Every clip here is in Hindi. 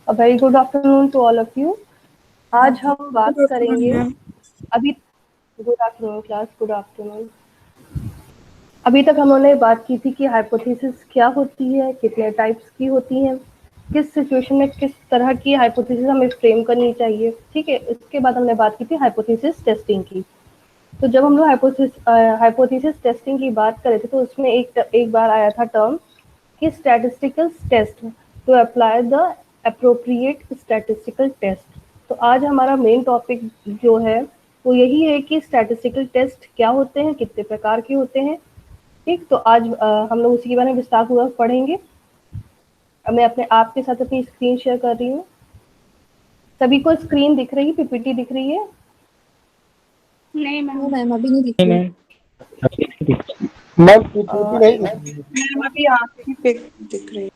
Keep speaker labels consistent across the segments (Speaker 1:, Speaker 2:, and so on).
Speaker 1: A very good afternoon to all of you. आज हम बात करेंगे अभी good afternoon class good afternoon अभी तक हमने बात की थी कि हाइपोथेसिस क्या होती है, कितने टाइप्स की होती हैं, किस सिचुएशन में किस तरह की हाइपोथेसिस हमें फ्रेम करनी चाहिए। ठीक है, इसके बाद हमने बात की थी हाइपोथेसिस टेस्टिंग की। तो जब हम लोग हाइपोथेसिस टेस्टिंग की बात कर रहे थे तो उसमें एक बार आया था टर्म कि statistical test to apply the appropriate statistical test. तो आज हमारा मेन टॉपिक जो है वो यही है कि स्टैटिस्टिकल टेस्ट क्या होते हैं, कितने प्रकार के होते हैं। ठीक, तो आज हम लोग उसी के बारे में विस्तारपूर्वक पढ़ेंगे। अब मैं अपने आपके साथ अपनी स्क्रीन शेयर कर रही हूँ। सभी को स्क्रीन दिख रही है, पीपीटी दिख रही है?
Speaker 2: नहीं
Speaker 3: मैम अभी नहीं दिख रही।
Speaker 4: मैम पीपीटी नहीं दिख रही है।
Speaker 2: मैम अभी आपकी पिक दिख रही है।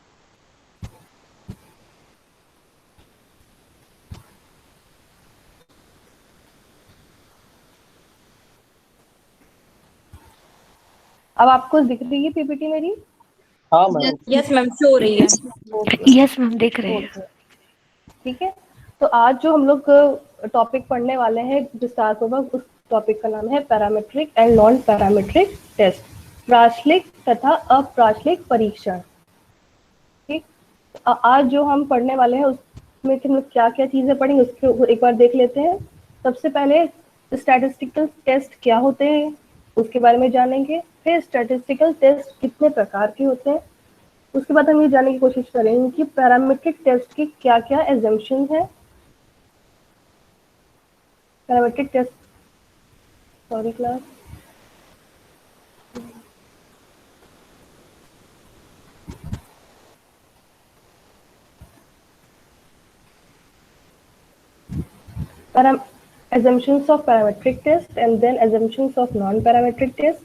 Speaker 1: अब आपको दिख रही है पीपीटी मेरी?
Speaker 4: हाँ मैम।
Speaker 2: यस मैम, शो रही है।
Speaker 3: यस मैम देख रहे हैं।
Speaker 1: ठीक है, तो आज जो हम लोग टॉपिक पढ़ने वाले हैं विस्तारपूर्वक, उस टॉपिक का नाम है parametric and non parametric test, प्राचलिक तथा अप्राचलिक परीक्षण। ठीक, आज जो हम पढ़ने वाले हैं उसमें हम लोग क्या क्या चीजें पढ़ेंगे उसको एक बार देख लेते हैं। सबसे पहले स्टैटिस्टिकल टेस्ट क्या होते हैं उसके बारे में जानेंगे, फिर स्टैटिस्टिकल टेस्ट कितने प्रकार के होते हैं, उसके बाद हम ये जानने की कोशिश करेंगे कि पैरामीट्रिक टेस्ट की क्या क्या एजम्पशन है। Parametric test, sorry class, assumptions of parametric test and then assumptions of non-parametric test,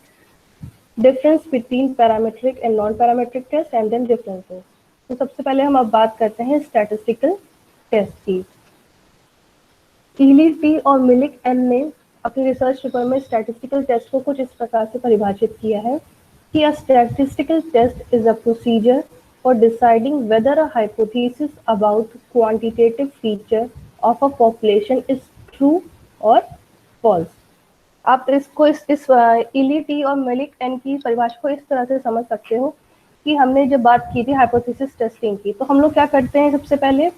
Speaker 1: difference between parametric and non-parametric test and then differences। तो सबसे पहले हम अब बात करते हैं स्टैटिस्टिकल टेस्ट की। ईली टी और मिलिक एन ने अपनी रिसर्च पेपर में स्टैटिस्टिकल टेस्ट को कुछ इस प्रकार से परिभाषित किया है कि a statistical test is a procedure for deciding whether a hypothesis about quantitative feature of a population is true or false। आप इसको इस इली टी और मेलिक एन की परिभाषा को इस तरह से समझ सकते हो कि हमने जब बात की थी हाइपोथेसिस टेस्टिंग की, तो हम लोग क्या करते हैं, सबसे पहले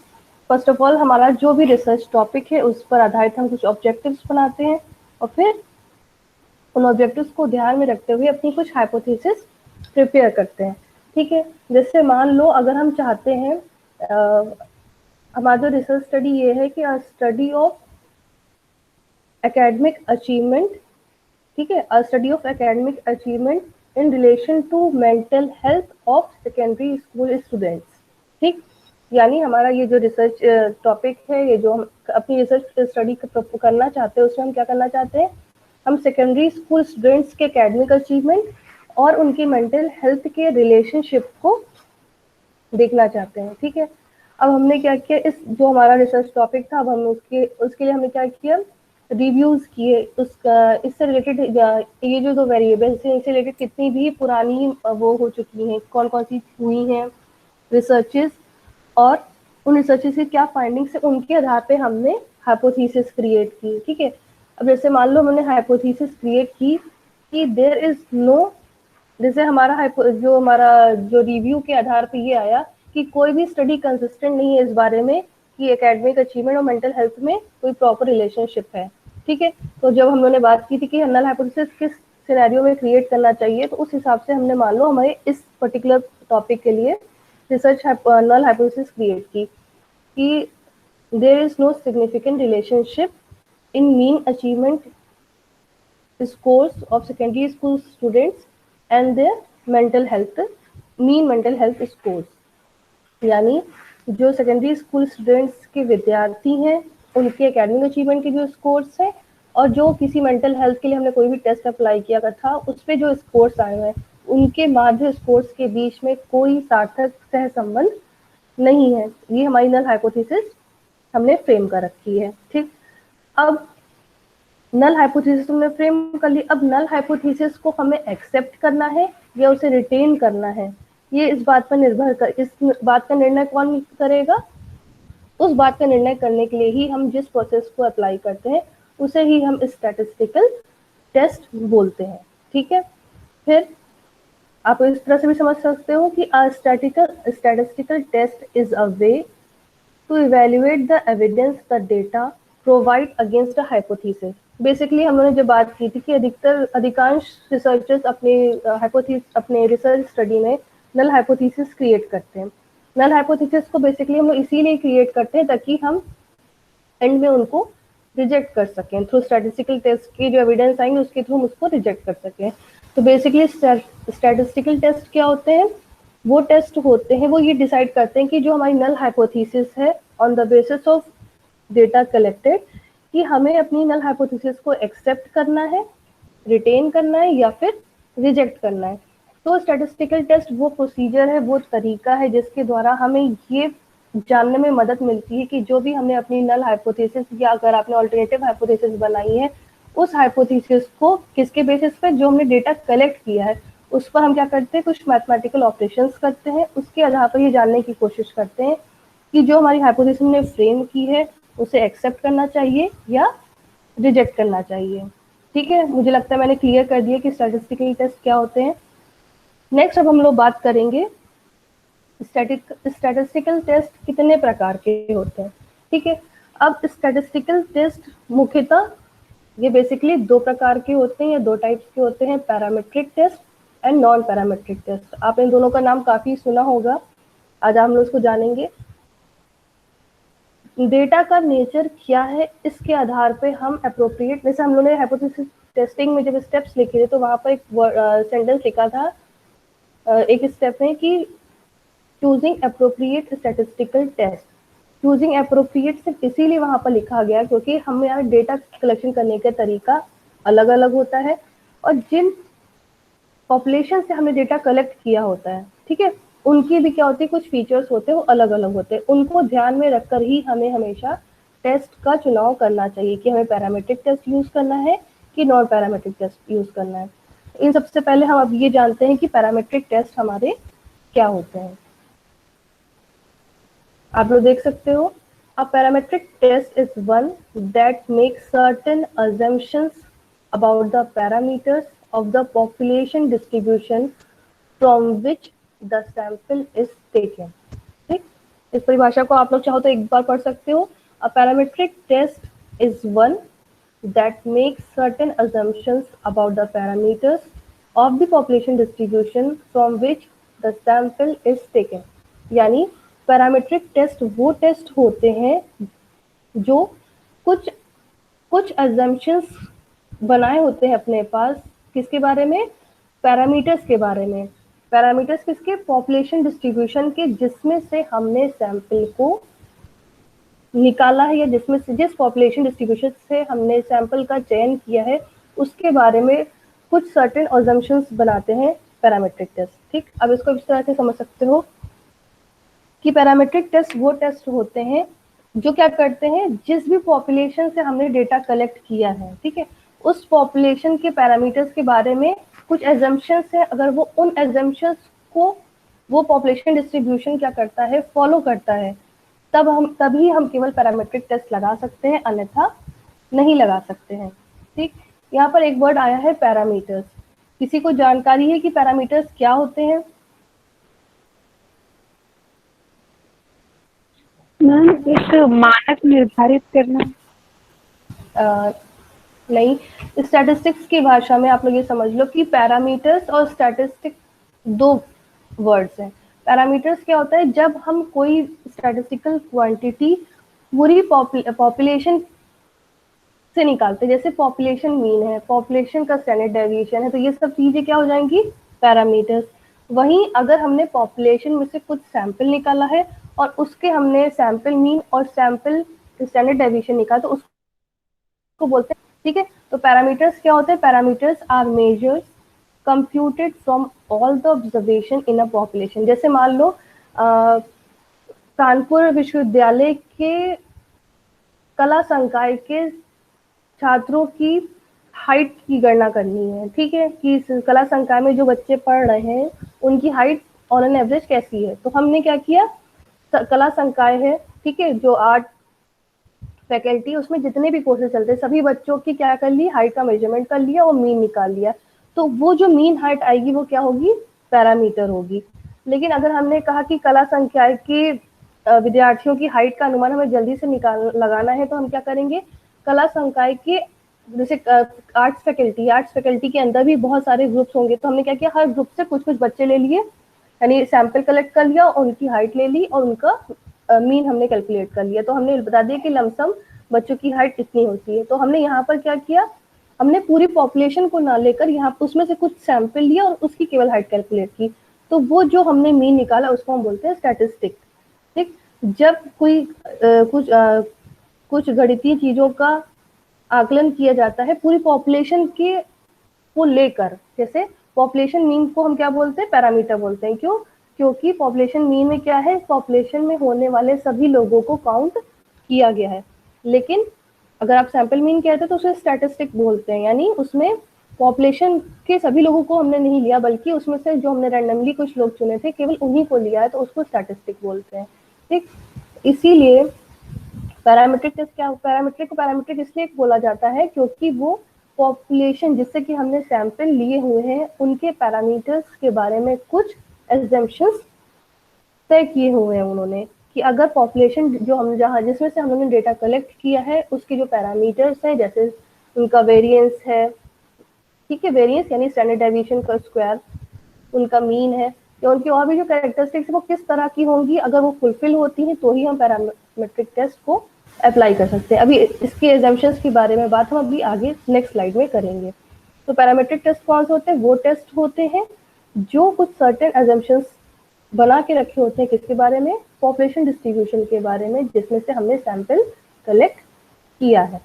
Speaker 1: फर्स्ट ऑफ ऑल हमारा जो भी रिसर्च टॉपिक है उस पर आधारित हम कुछ ऑब्जेक्टिव्स बनाते हैं और फिर उन ऑब्जेक्टिव्स को ध्यान में रखते हुए अपनी कुछ हाइपोथेसिस प्रिपेयर करते हैं। ठीक है, जैसे मान लो अगर हम चाहते हैं हमारा जो रिसर्च स्टडी ये है कि स्टडी ऑफ एकेडमिक अचीवमेंट, ठीक है, study of academic achievement in relation to mental health of secondary school students. ठीक, यानी हमारा ये जो रिसर्च टॉपिक है, ये जो हम अपनी रिसर्च स्टडी करना चाहते हैं उसमें हम क्या करना चाहते हैं, हम सेकेंडरी स्कूल स्टूडेंट्स के एकेडमिक अचीवमेंट और उनकी मेंटल हेल्थ के रिलेशनशिप को देखना चाहते हैं। ठीक है, अब हमने क्या किया, इस जो हमारा रिसर्च टॉपिक था अब हम उसके लिए हमने क्या किया, रिव्यूज किए उसका, इससे रिलेटेड ये जो दो वेरिएबल्स हैं इससे रिलेटेड कितनी भी पुरानी वो हो चुकी हैं, कौन कौन सी हुई हैं रिसर्चेस, और उन रिसर्चेस की क्या फाइंडिंग्स है, उनके आधार पे हमने हाइपोथेसिस क्रिएट की। ठीक है, अब जैसे मान लो हमने हाइपोथेसिस क्रिएट की कि देयर इज नो, जैसे हमारा जो रिव्यू के आधार पे ये आया कि कोई भी स्टडी कंसिस्टेंट नहीं है इस बारे में कि एकेडमिक अचीवमेंट और मेंटल हेल्थ में कोई प्रॉपर रिलेशनशिप है। ठीक है, तो जब हम लोगों ने बात की थी कि नल हाइपोथेसिस किस सिनेरियो में क्रिएट करना चाहिए, तो उस हिसाब से हमने मान लो हमारे इस पर्टिकुलर टॉपिक के लिए रिसर्च नल हाइपोथेसिस क्रिएट की कि there is no significant relationship in mean achievement scores of secondary school students and their mental health, mean mental health scores। यानी जो सेकेंडरी स्कूल स्टूडेंट्स के विद्यार्थी हैं उनके एकेडमिक अचीवमेंट के जो स्कोर्स हैं और जो किसी मेंटल हेल्थ के लिए हमने कोई भी टेस्ट अप्लाई किया था उस पर जो स्कोर्स आए हैं उनके माध्य स्कोर्स के बीच में कोई सार्थक सह संबंध नहीं है। ये हमारी नल हाइपोथेसिस हमने फ्रेम कर रखी है। ठीक, अब नल हाइपोथेसिस तुमने फ्रेम कर ली, अब नल हाइपोथेसिस को हमें एक्सेप्ट करना है या उसे रिटेन करना है, ये इस बात पर निर्भर कर, इस बात का निर्णय कौन करेगा, उस बात का निर्णय करने के लिए ही हम जिस प्रोसेस को अप्लाई करते हैं उसे ही हम स्टैटिस्टिकल टेस्ट बोलते हैं। ठीक है, फिर आप इस तरह से भी समझ सकते हो कि statistical test is a way to evaluate the evidence the data provide against a hypothesis। Basically हम लोगों ने जो बात की थी कि अधिकांश रिसर्चर्स अपने रिसर्च स्टडी में नल हाइपोथेसिस क्रिएट करते हैं। नल हाइपोथेसिस को बेसिकली हम लोग इसीलिए क्रिएट करते हैं ताकि हम एंड में उनको रिजेक्ट कर सकें, थ्रू स्टैटिस्टिकल टेस्ट की जो एविडेंस आएंगे उसके थ्रू हम उसको रिजेक्ट कर सकें। तो बेसिकली स्टैटिस्टिकल टेस्ट क्या होते हैं? वो टेस्ट होते हैं, वो ये डिसाइड करते हैं कि जो हमारी नल हाइपोथेसिस है on the basis of data collected, कि हमें अपनी नल हाइपोथेसिस को एक्सेप्ट करना है, रिटेन करना है या फिर रिजेक्ट करना है। तो स्टैटिस्टिकल टेस्ट वो प्रोसीजर है, वो तरीका है जिसके द्वारा हमें ये जानने में मदद मिलती है कि जो भी हमने अपनी नल हाइपोथेसिस या अगर आपने अल्टरनेटिव हाइपोथेसिस बनाई है उस हाइपोथेसिस को किसके बेसिस पे, जो हमने डेटा कलेक्ट किया है उस पर हम क्या करते हैं, कुछ मैथमेटिकल ऑपरेशंस करते हैं, उसके आधार पर ये जानने की कोशिश करते हैं कि जो हमारी हाइपोथेसिस ने फ्रेम की है उसे एक्सेप्ट करना चाहिए या रिजेक्ट करना चाहिए। ठीक है, मुझे लगता है मैंने क्लियर कर दिया कि स्टैटिस्टिकल टेस्ट क्या होते हैं। नेक्स्ट अब हम लोग बात करेंगे स्टैटिस्टिकल टेस्ट कितने प्रकार के होते हैं। ठीक है, अब स्टैटिस्टिकल टेस्ट मुख्यतः ये बेसिकली दो प्रकार के होते हैं या दो टाइप्स के होते हैं, parametric test and non parametric test. आपने इन दोनों का नाम काफी सुना होगा, आज हम लोग इसको जानेंगे। डेटा का नेचर क्या है इसके आधार पे हम अप्रोप्रिएट, जैसे हम लोगों ने हाइपोथेसिस टेस्टिंग में जब स्टेप्स लिखे थे तो वहां पर एक सेंटेंस लिखा था एक स्टेप में कि choosing appropriate statistical test. Choosing appropriate सिर्फ इसीलिए वहां पर लिखा गया क्योंकि हमें यहाँ डेटा कलेक्शन करने का तरीका अलग अलग होता है और जिन पॉपुलेशन से हमने डेटा कलेक्ट किया होता है, ठीक है, उनकी भी क्या होती है, कुछ फीचर्स होते हैं वो अलग अलग होते हैं। उनको ध्यान में रखकर ही हमें हमेशा टेस्ट का चुनाव करना चाहिए कि हमें पैरामीट्रिक टेस्ट यूज करना है कि नॉन पैरामीट्रिक टेस्ट यूज करना है। इन सबसे पहले हम अब ये जानते हैं कि पैरामीट्रिक टेस्ट हमारे क्या होते हैं। आप लोग देख सकते हो, a parametric test is one that makes certain assumptions about the parameters of the population distribution from which the sample is taken। ठीक, इस परिभाषा को आप लोग चाहो तो एक बार पढ़ सकते हो। A parametric test is one that makes certain assumptions about the parameters of the population distribution from which the sample is taken। यानी पैरामीट्रिक टेस्ट वो टेस्ट होते हैं जो कुछ assumptions बनाए होते हैं अपने पास, किसके बारे में, पैरामीटर्स के बारे में। पैरामीटर्स किसके, पॉपुलेशन डिस्ट्रीब्यूशन के, जिसमें से हमने सैंपल को निकाला है या जिसमें से जिस पॉपुलेशन डिस्ट्रीब्यूशन से हमने सैंपल का चयन किया है उसके बारे में कुछ सर्टेन assumptions बनाते हैं पैरामीट्रिक टेस्ट। ठीक, अब इसको इस तरह से समझ सकते हो कि पैरामीट्रिक टेस्ट वो टेस्ट होते हैं जो क्या करते हैं, जिस भी पॉपुलेशन से हमने डेटा कलेक्ट किया है, ठीक है, उस पॉपुलेशन के पैरामीटर्स के बारे में कुछ एजम्पशंस है, अगर वो उन एजम्पशंस को वो पॉपुलेशन डिस्ट्रीब्यूशन क्या करता है, फॉलो करता है, तभी हम केवल पैरामीट्रिक टेस्ट लगा सकते हैं, अन्यथा नहीं लगा सकते हैं। ठीक, यहाँ पर एक वर्ड आया है पैरामीटर्स। किसी को जानकारी है कि पैरामीटर्स क्या होते हैं?
Speaker 2: मैम, एक मानक निर्धारित करना।
Speaker 1: नहीं, स्टैटिस्टिक्स की भाषा में आप लोग ये समझ लो कि पैरामीटर्स और स्टैटिस्टिक दो वर्ड्स हैं। पैरामीटर्स क्या होता है, जब हम कोई स्टैटिस्टिकल क्वांटिटी पूरी पॉपुलेशन से निकालते हैं, जैसे पॉपुलेशन मीन है, पॉपुलेशन का स्टैंडर्ड डेविएशन है, तो ये सब चीजें क्या हो जाएंगी, पैरामीटर्स। वहीं अगर हमने पॉपुलेशन में से कुछ सैंपल निकाला है और उसके हमने सैंपल मीन और सैंपल स्टैंडर्ड डेविएशन निकाला तो उसको बोलते हैं। ठीक है, तो पैरामीटर्स क्या होते हैं, parameters are measures computed from all the observation in a population. जैसे मान लो कानपुर विश्वविद्यालय के कला संकाय के छात्रों की हाइट की गणना करनी है, ठीक है, कि कला संकाय में जो बच्चे पढ़ रहे हैं उनकी हाइट ऑन एन एवरेज कैसी है। तो हमने क्या किया, कला संकाय है, ठीक है, जो आर्ट फैकल्टी उसमें जितने भी कोर्सेज चलते हैं सभी बच्चों की क्या कर ली, हाइट का मेजरमेंट कर लिया और मीन निकाल लिया। तो वो जो मीन हाइट आएगी वो क्या होगी, पैरामीटर होगी। लेकिन अगर हमने कहा कि कला संकाय के विद्यार्थियों की हाइट का अनुमान हमें जल्दी से लगाना है, तो हम क्या करेंगे, कला संकाय के जैसे आर्ट्स फैकल्टी के अंदर भी बहुत सारे ग्रुप्स होंगे, तो हमने क्या किया, हर ग्रुप से कुछ कुछ बच्चे ले लिए, यानी सैंपल कलेक्ट कर लिया और उनकी हाइट ले ली और उनका मीन हमने कैलकुलेट कर लिया। तो हमने बता दिया कि लमसम बच्चों की हाइट इतनी होती है। तो हमने यहाँ पर क्या किया, हमने पूरी पॉपुलेशन को ना लेकर यहाँ उसमें से कुछ सैंपल लिया और उसकी केवल हाइट कैलकुलेट की। तो वो जो हमने मीन निकाला उसको हम बोलते हैं स्टैटिस्टिक। ठीक, जब कोई कुछ गणितीय चीजों का आकलन किया जाता है पूरी पॉपुलेशन के को लेकर, जैसे पॉपुलेशन मीन को हम क्या बोलते हैं, पैरामीटर बोलते हैं। क्यों, क्योंकि पॉपुलेशन मीन में क्या है, पॉपुलेशन में होने वाले सभी लोगों को काउंट किया गया है। लेकिन अगर आप सैंपल मीन कहते हैं तो उसे स्टैटिस्टिक बोलते हैं, यानी उसमें पॉपुलेशन के सभी लोगों को हमने नहीं लिया, बल्कि उसमें से जो हमने रैंडमली कुछ लोग चुने थे केवल उन्हीं को लिया है, तो उसको स्टैटिस्टिक बोलते हैं। ठीक, इसीलिए पैरामीट्रिक टेस्ट क्या, पैरामीट्रिक इसलिए बोला जाता है क्योंकि वो पॉपुलेशन जिससे कि हमने सैंपल लिए हुए हैं उनके पैरामीटर्स के बारे में कुछ एग्जम्पशंस तय किए हुए हैं उन्होंने, कि अगर पॉपुलेशन जो हम जहाँ जिसमें से हमने डेटा कलेक्ट किया है उसके जो पैरामीटर्स हैं, जैसे उनका वेरिएंस है, ठीक है, वेरिएंस यानी स्टैंडर्ड डेविएशन का स्क्वायर, उनका मीन है, या उनकी और भी जो कैरेक्टरिस्टिक्स वो किस तरह की होंगी, अगर वो फुलफिल होती हैं तो ही हम पैरामीट्रिक टेस्ट को अप्लाई कर सकते हैं। अभी इसके एजम्पशंस के बारे में बात हम अभी आगे नेक्स्ट स्लाइड में करेंगे। तो पैरामीट्रिक टेस्ट कौन से होते हैं, वो टेस्ट होते हैं जो कुछ सर्टेन एजम्पशंस बना के रखे होते हैं, किसके बारे में, पॉपुलेशन डिस्ट्रीब्यूशन के बारे में, जिसमें से हमने सैंपल कलेक्ट किया है।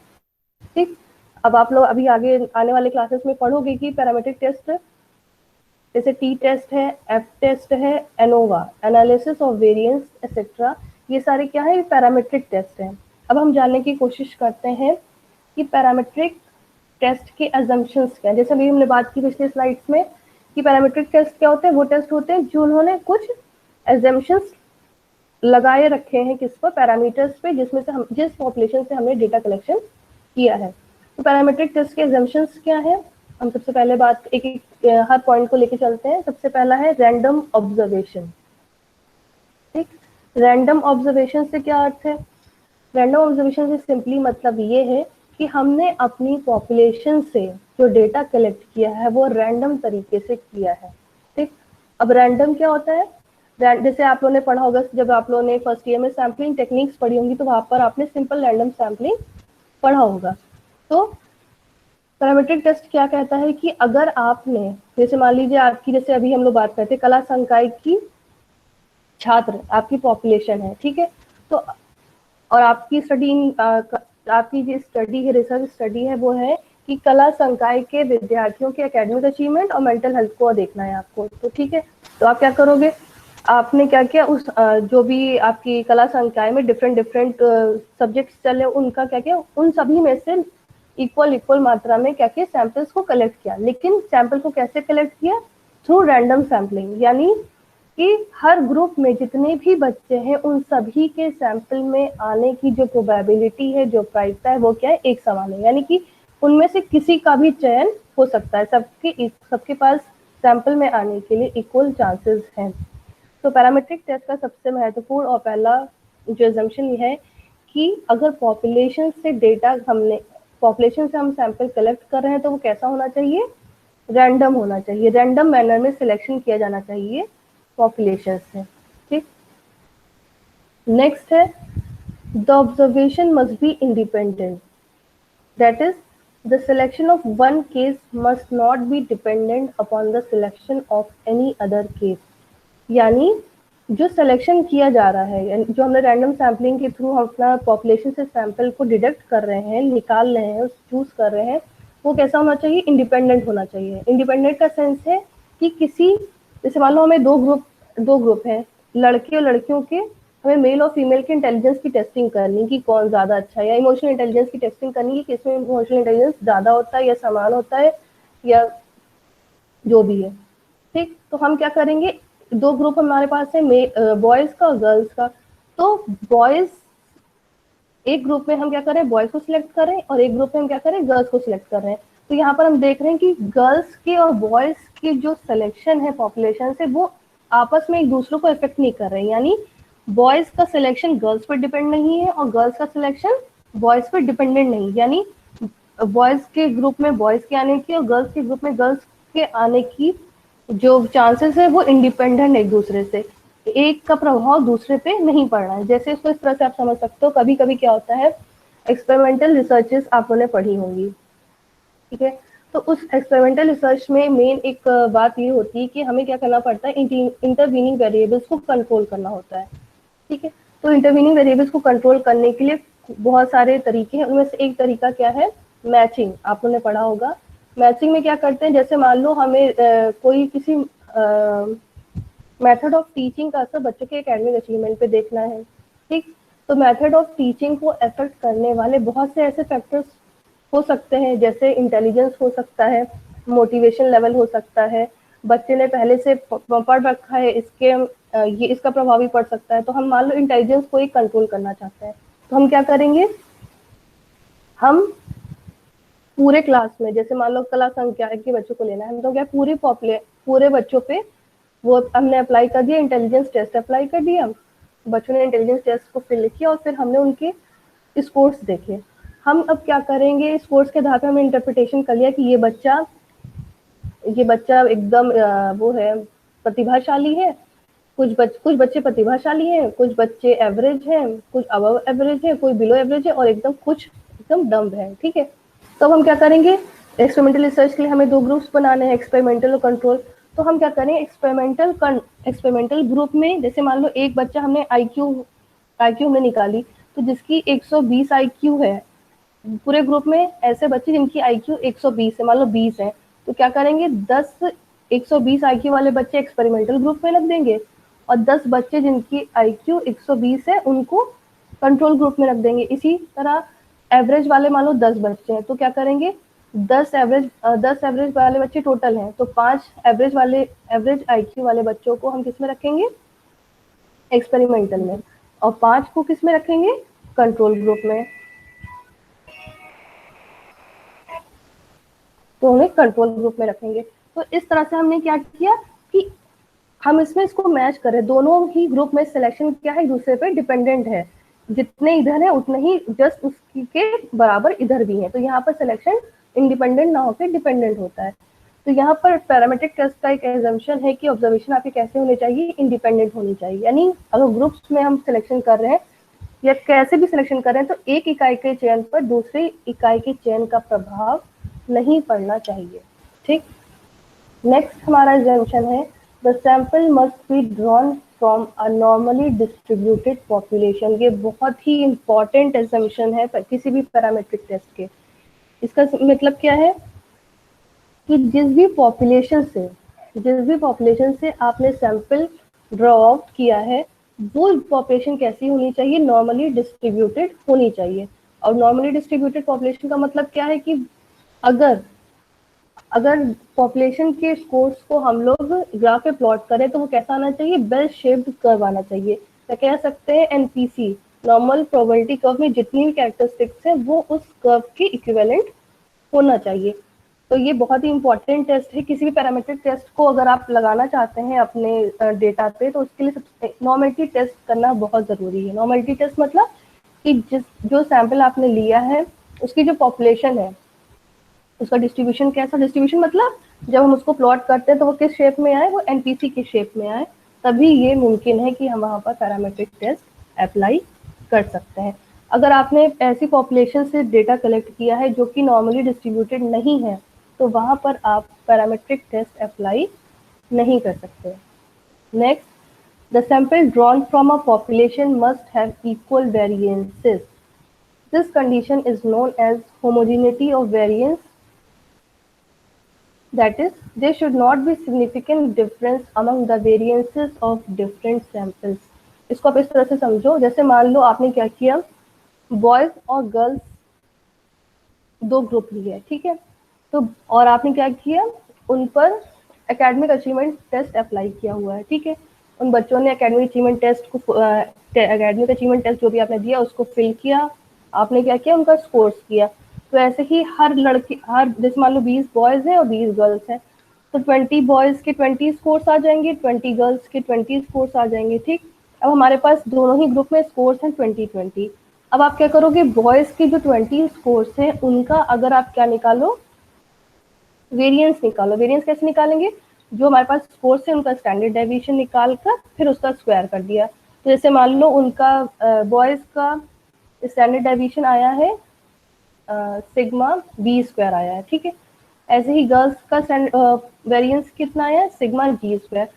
Speaker 1: ठीक, अब आप लोग अभी आगे आने वाले क्लासेस में पढ़ोगे कि पैरामीट्रिक टेस्ट जैसे टी टेस्ट है, एफ टेस्ट है, ANOVA analysis of variance etcetera, ये सारे क्या है, पैरामीट्रिक टेस्ट हैं। अब हम जानने की कोशिश करते हैं कि पैरामीट्रिक टेस्ट के अजम्पशंस क्या है। जैसे अभी हमने बात की पिछले स्लाइड्स में कि पैरामीट्रिक टेस्ट क्या होते हैं, वो टेस्ट होते हैं जो उन्होंने कुछ एजम्पशंस लगाए रखे हैं किस पर, पैरामीटर्स पे, जिसमें से हम जिस पॉपुलेशन से हमने डेटा कलेक्शन किया है। तो पैरामीट्रिक टेस्ट के एजम्पशंस क्या है, हम सबसे पहले बात एक एक हर पॉइंट को लेके चलते हैं। सबसे पहला है रैंडम ऑब्जर्वेशन। ठीक, रैंडम ऑब्जर्वेशन से क्या अर्थ है, रैंडम ऑब्जर्वेशन से सिंपली मतलब ये है कि हमने अपनी पॉपुलेशन से जो डेटा कलेक्ट किया है वो रैंडम तरीके से किया है। ठीक, अब रैंडम क्या होता है, जैसे आप लोगों ने पढ़ा होगा, जब आप लोगों ने फर्स्ट ईयर में सैम्पलिंग टेक्निक्स पढ़ी होंगी तो वहां पर आपने सिंपल रैंडम सैम्पलिंग पढ़ा होगा। तो पैरामीट्रिक टेस्ट क्या कहता है कि अगर आपने, जैसे मान लीजिए आपकी, जैसे अभी हम लोग बात करते हैं कला संकाय की छात्र आपकी पॉपुलेशन है, ठीक है, तो और आपकी स्टडी आपकी जो स्टडी है, रिसर्च स्टडी है, वो है कि कला संकाय के विद्यार्थियों के एकेडमिक अचीवमेंट और मेंटल हेल्थ को देखना है आपको। तो ठीक है, तो आप क्या करोगे, आपने क्या किया, उस जो भी आपकी कला संकाय में डिफरेंट सब्जेक्ट्स चले उनका क्या किया, उन सभी में से इक्वल मात्रा में क्या किया, सैंपल्स को कलेक्ट किया। लेकिन सैंपल को कैसे कलेक्ट किया, थ्रू रैंडम सैम्पलिंग, यानी कि हर ग्रुप में जितने भी बच्चे हैं उन सभी के सैंपल में आने की जो प्रोबेबिलिटी है, जो प्रायिकता है, वो क्या है, एक समान है। यानी कि उनमें से किसी का भी चयन हो सकता है, सबके पास सैंपल में आने के लिए इक्वल चांसेस हैं। तो पैरामीट्रिक टेस्ट का सबसे महत्वपूर्ण और पहला जो एजम्पशन ये है कि अगर पॉपुलेशन से हम सैंपल कलेक्ट कर रहे हैं तो वो कैसा होना चाहिए, रैंडम होना चाहिए, रैंडम मैनर में सिलेक्शन किया जाना चाहिए पॉपुलेशन से। ठीक, नेक्स्ट है the observation must be independent, that is the selection of one case must not be dependent upon the selection of any other case. यानी जो सिलेक्शन किया जा रहा है, जो हमने रैंडम सैम्पलिंग के थ्रू हम अपना पॉपुलेशन से सैंपल को डिडक्ट कर रहे हैं, निकाल रहे हैं, चूज कर रहे हैं, वो कैसा होना चाहिए, इंडिपेंडेंट होना चाहिए। इंडिपेंडेंट का सेंस है कि किसी, जैसे मान लो हमें दो ग्रुप है, लड़के और लड़कियों के, हमें मेल और फीमेल के इंटेलिजेंस की टेस्टिंग करनी कि कौन ज्यादा अच्छा है, या इमोशनल इंटेलिजेंस की टेस्टिंग करनी कि किसमें इमोशनल इंटेलिजेंस ज्यादा होता है या समान होता है या जो भी है। ठीक, तो हम क्या करेंगे, दो ग्रुप हमारे पास है, बॉयज का और गर्ल्स का। तो बॉयज एक ग्रुप में हम क्या कर रहे हैं, बॉयज को सिलेक्ट कर रहे हैं, और एक ग्रुप में हम क्या कर रहे हैं, गर्ल्स को सिलेक्ट कर रहे हैं। तो यहाँ पर हम देख रहे हैं कि गर्ल्स की और बॉयज की जो सिलेक्शन है पॉपुलेशन से, वो आपस में एक दूसरे को इफेक्ट नहीं कर रहे हैं। यानी बॉयज का सिलेक्शन गर्ल्स पर डिपेंड नहीं है और गर्ल्स का सिलेक्शन बॉयज पर डिपेंडेंट नहीं। यानी बॉयज के ग्रुप में बॉयज के आने की और गर्ल्स के ग्रुप में गर्ल्स के आने की जो चांसेस है वो इंडिपेंडेंट एक दूसरे से, एक का प्रभाव दूसरे पे नहीं पड़ रहा है। जैसे इसको इस तरह से आप समझ सकते हो, कभी कभी क्या होता है, एक्सपेरिमेंटल रिसर्चेस आपने पढ़ी होंगी, ठीक है। तो उस एक्सपेरिमेंटल रिसर्च में मेन एक बात ये होती है कि हमें क्या करना पड़ता है, इंटरवीनिंग वेरिएबल्स को कंट्रोल करना होता है, ठीक है। तो इंटरवीनिंग वेरिएबल्स को कंट्रोल करने के लिए बहुत सारे तरीके हैं, उनमें से एक तरीका क्या है, मैचिंग। आपने पढ़ा होगा मैचिंग में क्या करते हैं, जैसे मान लो हमें कोई किसी मेथड ऑफ टीचिंग का असर बच्चों के एकेडमिक अचीवमेंट पे देखना है, ठीक। तो मेथड ऑफ टीचिंग को अफेक्ट करने वाले बहुत से ऐसे फैक्टर्स हो सकते हैं, जैसे इंटेलिजेंस हो सकता है, मोटिवेशन लेवल हो सकता है, बच्चे ने पहले से पढ़ रखा है, इसके ये इसका प्रभाव भी पड़ सकता है। तो हम मान लो इंटेलिजेंस को ही कंट्रोल करना चाहते हैं, तो हम क्या करेंगे, हम पूरे क्लास में, जैसे मान लो क्लास संख्या के बच्चों को लेना है, तो क्या पूरे बच्चों पे वो हमने अप्लाई कर दिया, इंटेलिजेंस टेस्ट अप्लाई कर दिया, बच्चों ने इंटेलिजेंस टेस्ट को फिल किया और फिर हमने उनके स्कोर्स देखे। हम अब क्या करेंगे, स्कोर्स के आधार पर हमने इंटरप्रिटेशन कर लिया कि ये बच्चा एकदम वो है, प्रतिभाशाली है, कुछ बच्चे प्रतिभाशाली हैं, कुछ बच्चे एवरेज हैं, कुछ अबव एवरेज है, कोई बिलो एवरेज है, और कुछ एकदम डम्ब है, ठीक है। तो अब हम क्या करेंगे, एक्सपेरिमेंटल रिसर्च के लिए हमें 2 ग्रुप्स बनाने हैं, एक्सपेरिमेंटल और कंट्रोल। तो हम क्या करें, एक्सपेरिमेंटल ग्रुप में, जैसे मान लो एक बच्चा हमने आईक्यू हमने निकाली, तो जिसकी 120 आईक्यू है, पूरे ग्रुप में ऐसे बच्चे जिनकी आईक्यू 120 है, मान लो 20 है, तो क्या करेंगे, 120 आईक्यू वाले बच्चे एक्सपेरिमेंटल ग्रुप में रख देंगे, और 10 बच्चे जिनकी आईक्यू 120 है उनको कंट्रोल ग्रुप में रख देंगे। इसी तरह एवरेज वाले मान लो 10 बच्चे हैं, तो क्या करेंगे, 10 एवरेज वाले बच्चे टोटल हैं, तो 5 एवरेज आईक्यू वाले बच्चों को हम किस में रखेंगे, एक्सपेरिमेंटल में, और 5 को किस में रखेंगे, कंट्रोल ग्रुप में। तो उन्हें कंट्रोल ग्रुप में रखेंगे। तो इस तरह से हमने क्या किया कि हम इसको मैच करें, दोनों ही ग्रुप में सिलेक्शन क्या है, एक दूसरे पे डिपेंडेंट है, जितने इधर है उतने ही जस्ट उसकी के बराबर इधर भी है। तो यहाँ पर सिलेक्शन इंडिपेंडेंट ना होकर डिपेंडेंट होता है। तो यहाँ पर पैरामीट्रिक टेस्ट का एक एजम्पशन है कि ऑब्जर्वेशन आपके कैसे होने चाहिए, इंडिपेंडेंट होनी चाहिए। यानी अगर ग्रुप्स में हम सिलेक्शन कर रहे हैं या कैसे भी सिलेक्शन कर रहे हैं, तो एक इकाई के चयन पर दूसरी इकाई के चयन का प्रभाव नहीं पड़ना चाहिए, ठीक। नेक्स्ट हमारा एजम्पशन है, the sample must be drawn from a normally distributed population. ये बहुत ही इंपॉर्टेंट एजम्पशन है किसी भी पैरामीट्रिक टेस्ट के। इसका मतलब क्या है कि जिस भी पॉपुलेशन से आपने सैंपल ड्रॉ आउट किया है, वो पॉपुलेशन कैसी होनी चाहिए, नॉर्मली डिस्ट्रीब्यूटेड होनी चाहिए। और नॉर्मली डिस्ट्रीब्यूटेड पॉपुलेशन का मतलब क्या है कि अगर पॉपुलेशन के स्कोर्स को हम लोग ग्राफ पे प्लॉट करें तो वो कैसा आना चाहिए, बेल शेप्ड कर्व आना चाहिए। तो कह सकते हैं एनपीसी, नॉर्मल प्रोबेबिलिटी कर्व में जितनी भी कैरेक्टरिस्टिक्स है वो उस कर्व के इक्विवेलेंट होना चाहिए। तो ये बहुत ही इंपॉर्टेंट टेस्ट है। किसी भी पैरामीट्रिक टेस्ट को अगर आप लगाना चाहते हैं अपने डेटा पे, तो उसके लिए नॉर्मलिटी टेस्ट करना बहुत ज़रूरी है। नॉर्मलिटी टेस्ट मतलब कि जो सैंपल आपने लिया है उसकी जो पॉपुलेशन है उसका डिस्ट्रीब्यूशन कैसा, डिस्ट्रीब्यूशन मतलब जब हम उसको प्लॉट करते हैं तो वो किस शेप में आए, वो एनपीसी के शेप में आए, तभी ये मुमकिन है कि हम वहाँ पर पैरामीट्रिक टेस्ट अप्लाई कर सकते हैं। अगर आपने ऐसी पॉपुलेशन से डेटा कलेक्ट किया है जो कि नॉर्मली डिस्ट्रीब्यूटेड नहीं है, तो वहाँ पर आप पैरामीट्रिक टेस्ट अप्लाई नहीं कर सकते। Next, the sample drawn from a population must have equal variances. This condition is known as homogeneity of variance, that is, there should not be significant difference among the variances of different samples. इसको आप इस तरह से समझो, जैसे मान लो आपने क्या किया, बॉयज और गर्ल्स 2 ग्रुप लिए, ठीक है। तो और आपने क्या किया, उन पर एकेडमिक अचीवमेंट टेस्ट अप्लाई किया हुआ है, ठीक है। उन बच्चों ने एकेडमिक अचीवमेंट टेस्ट जो भी आपने दिया उसको फिल किया, आपने क्या किया, उनका स्कोर्स किया। तो ऐसे ही हर लड़के, हर जैसे मान लो 20 बॉयज हैं और 20 गर्ल्स हैं, तो 20 बॉयज के 20 स्कोर्स आ जाएंगे, 20 गर्ल्स के 20 स्कोर्स आ जाएंगे। ठीक, अब हमारे पास दोनों ही ग्रुप में स्कोर्स हैं 20-20। अब आप क्या करोगे, बॉयज के जो 20 स्कोर्स हैं उनका अगर आप क्या निकालो, वेरिएंस निकालो। वेरिएंस कैसे निकालेंगे, जो हमारे पास स्कोर्स है उनका स्टैंडर्ड डेविएशन निकाल कर फिर उसका स्क्वायर कर दिया। तो जैसे मान लो उनका बॉयज का स्टैंडर्ड डेविएशन आया है सिग्मा बी स्क्वायर आया है, ठीक है। ऐसे ही गर्ल्स का वेरिएंस कितना आया है, सिग्मा जी स्क्वायर।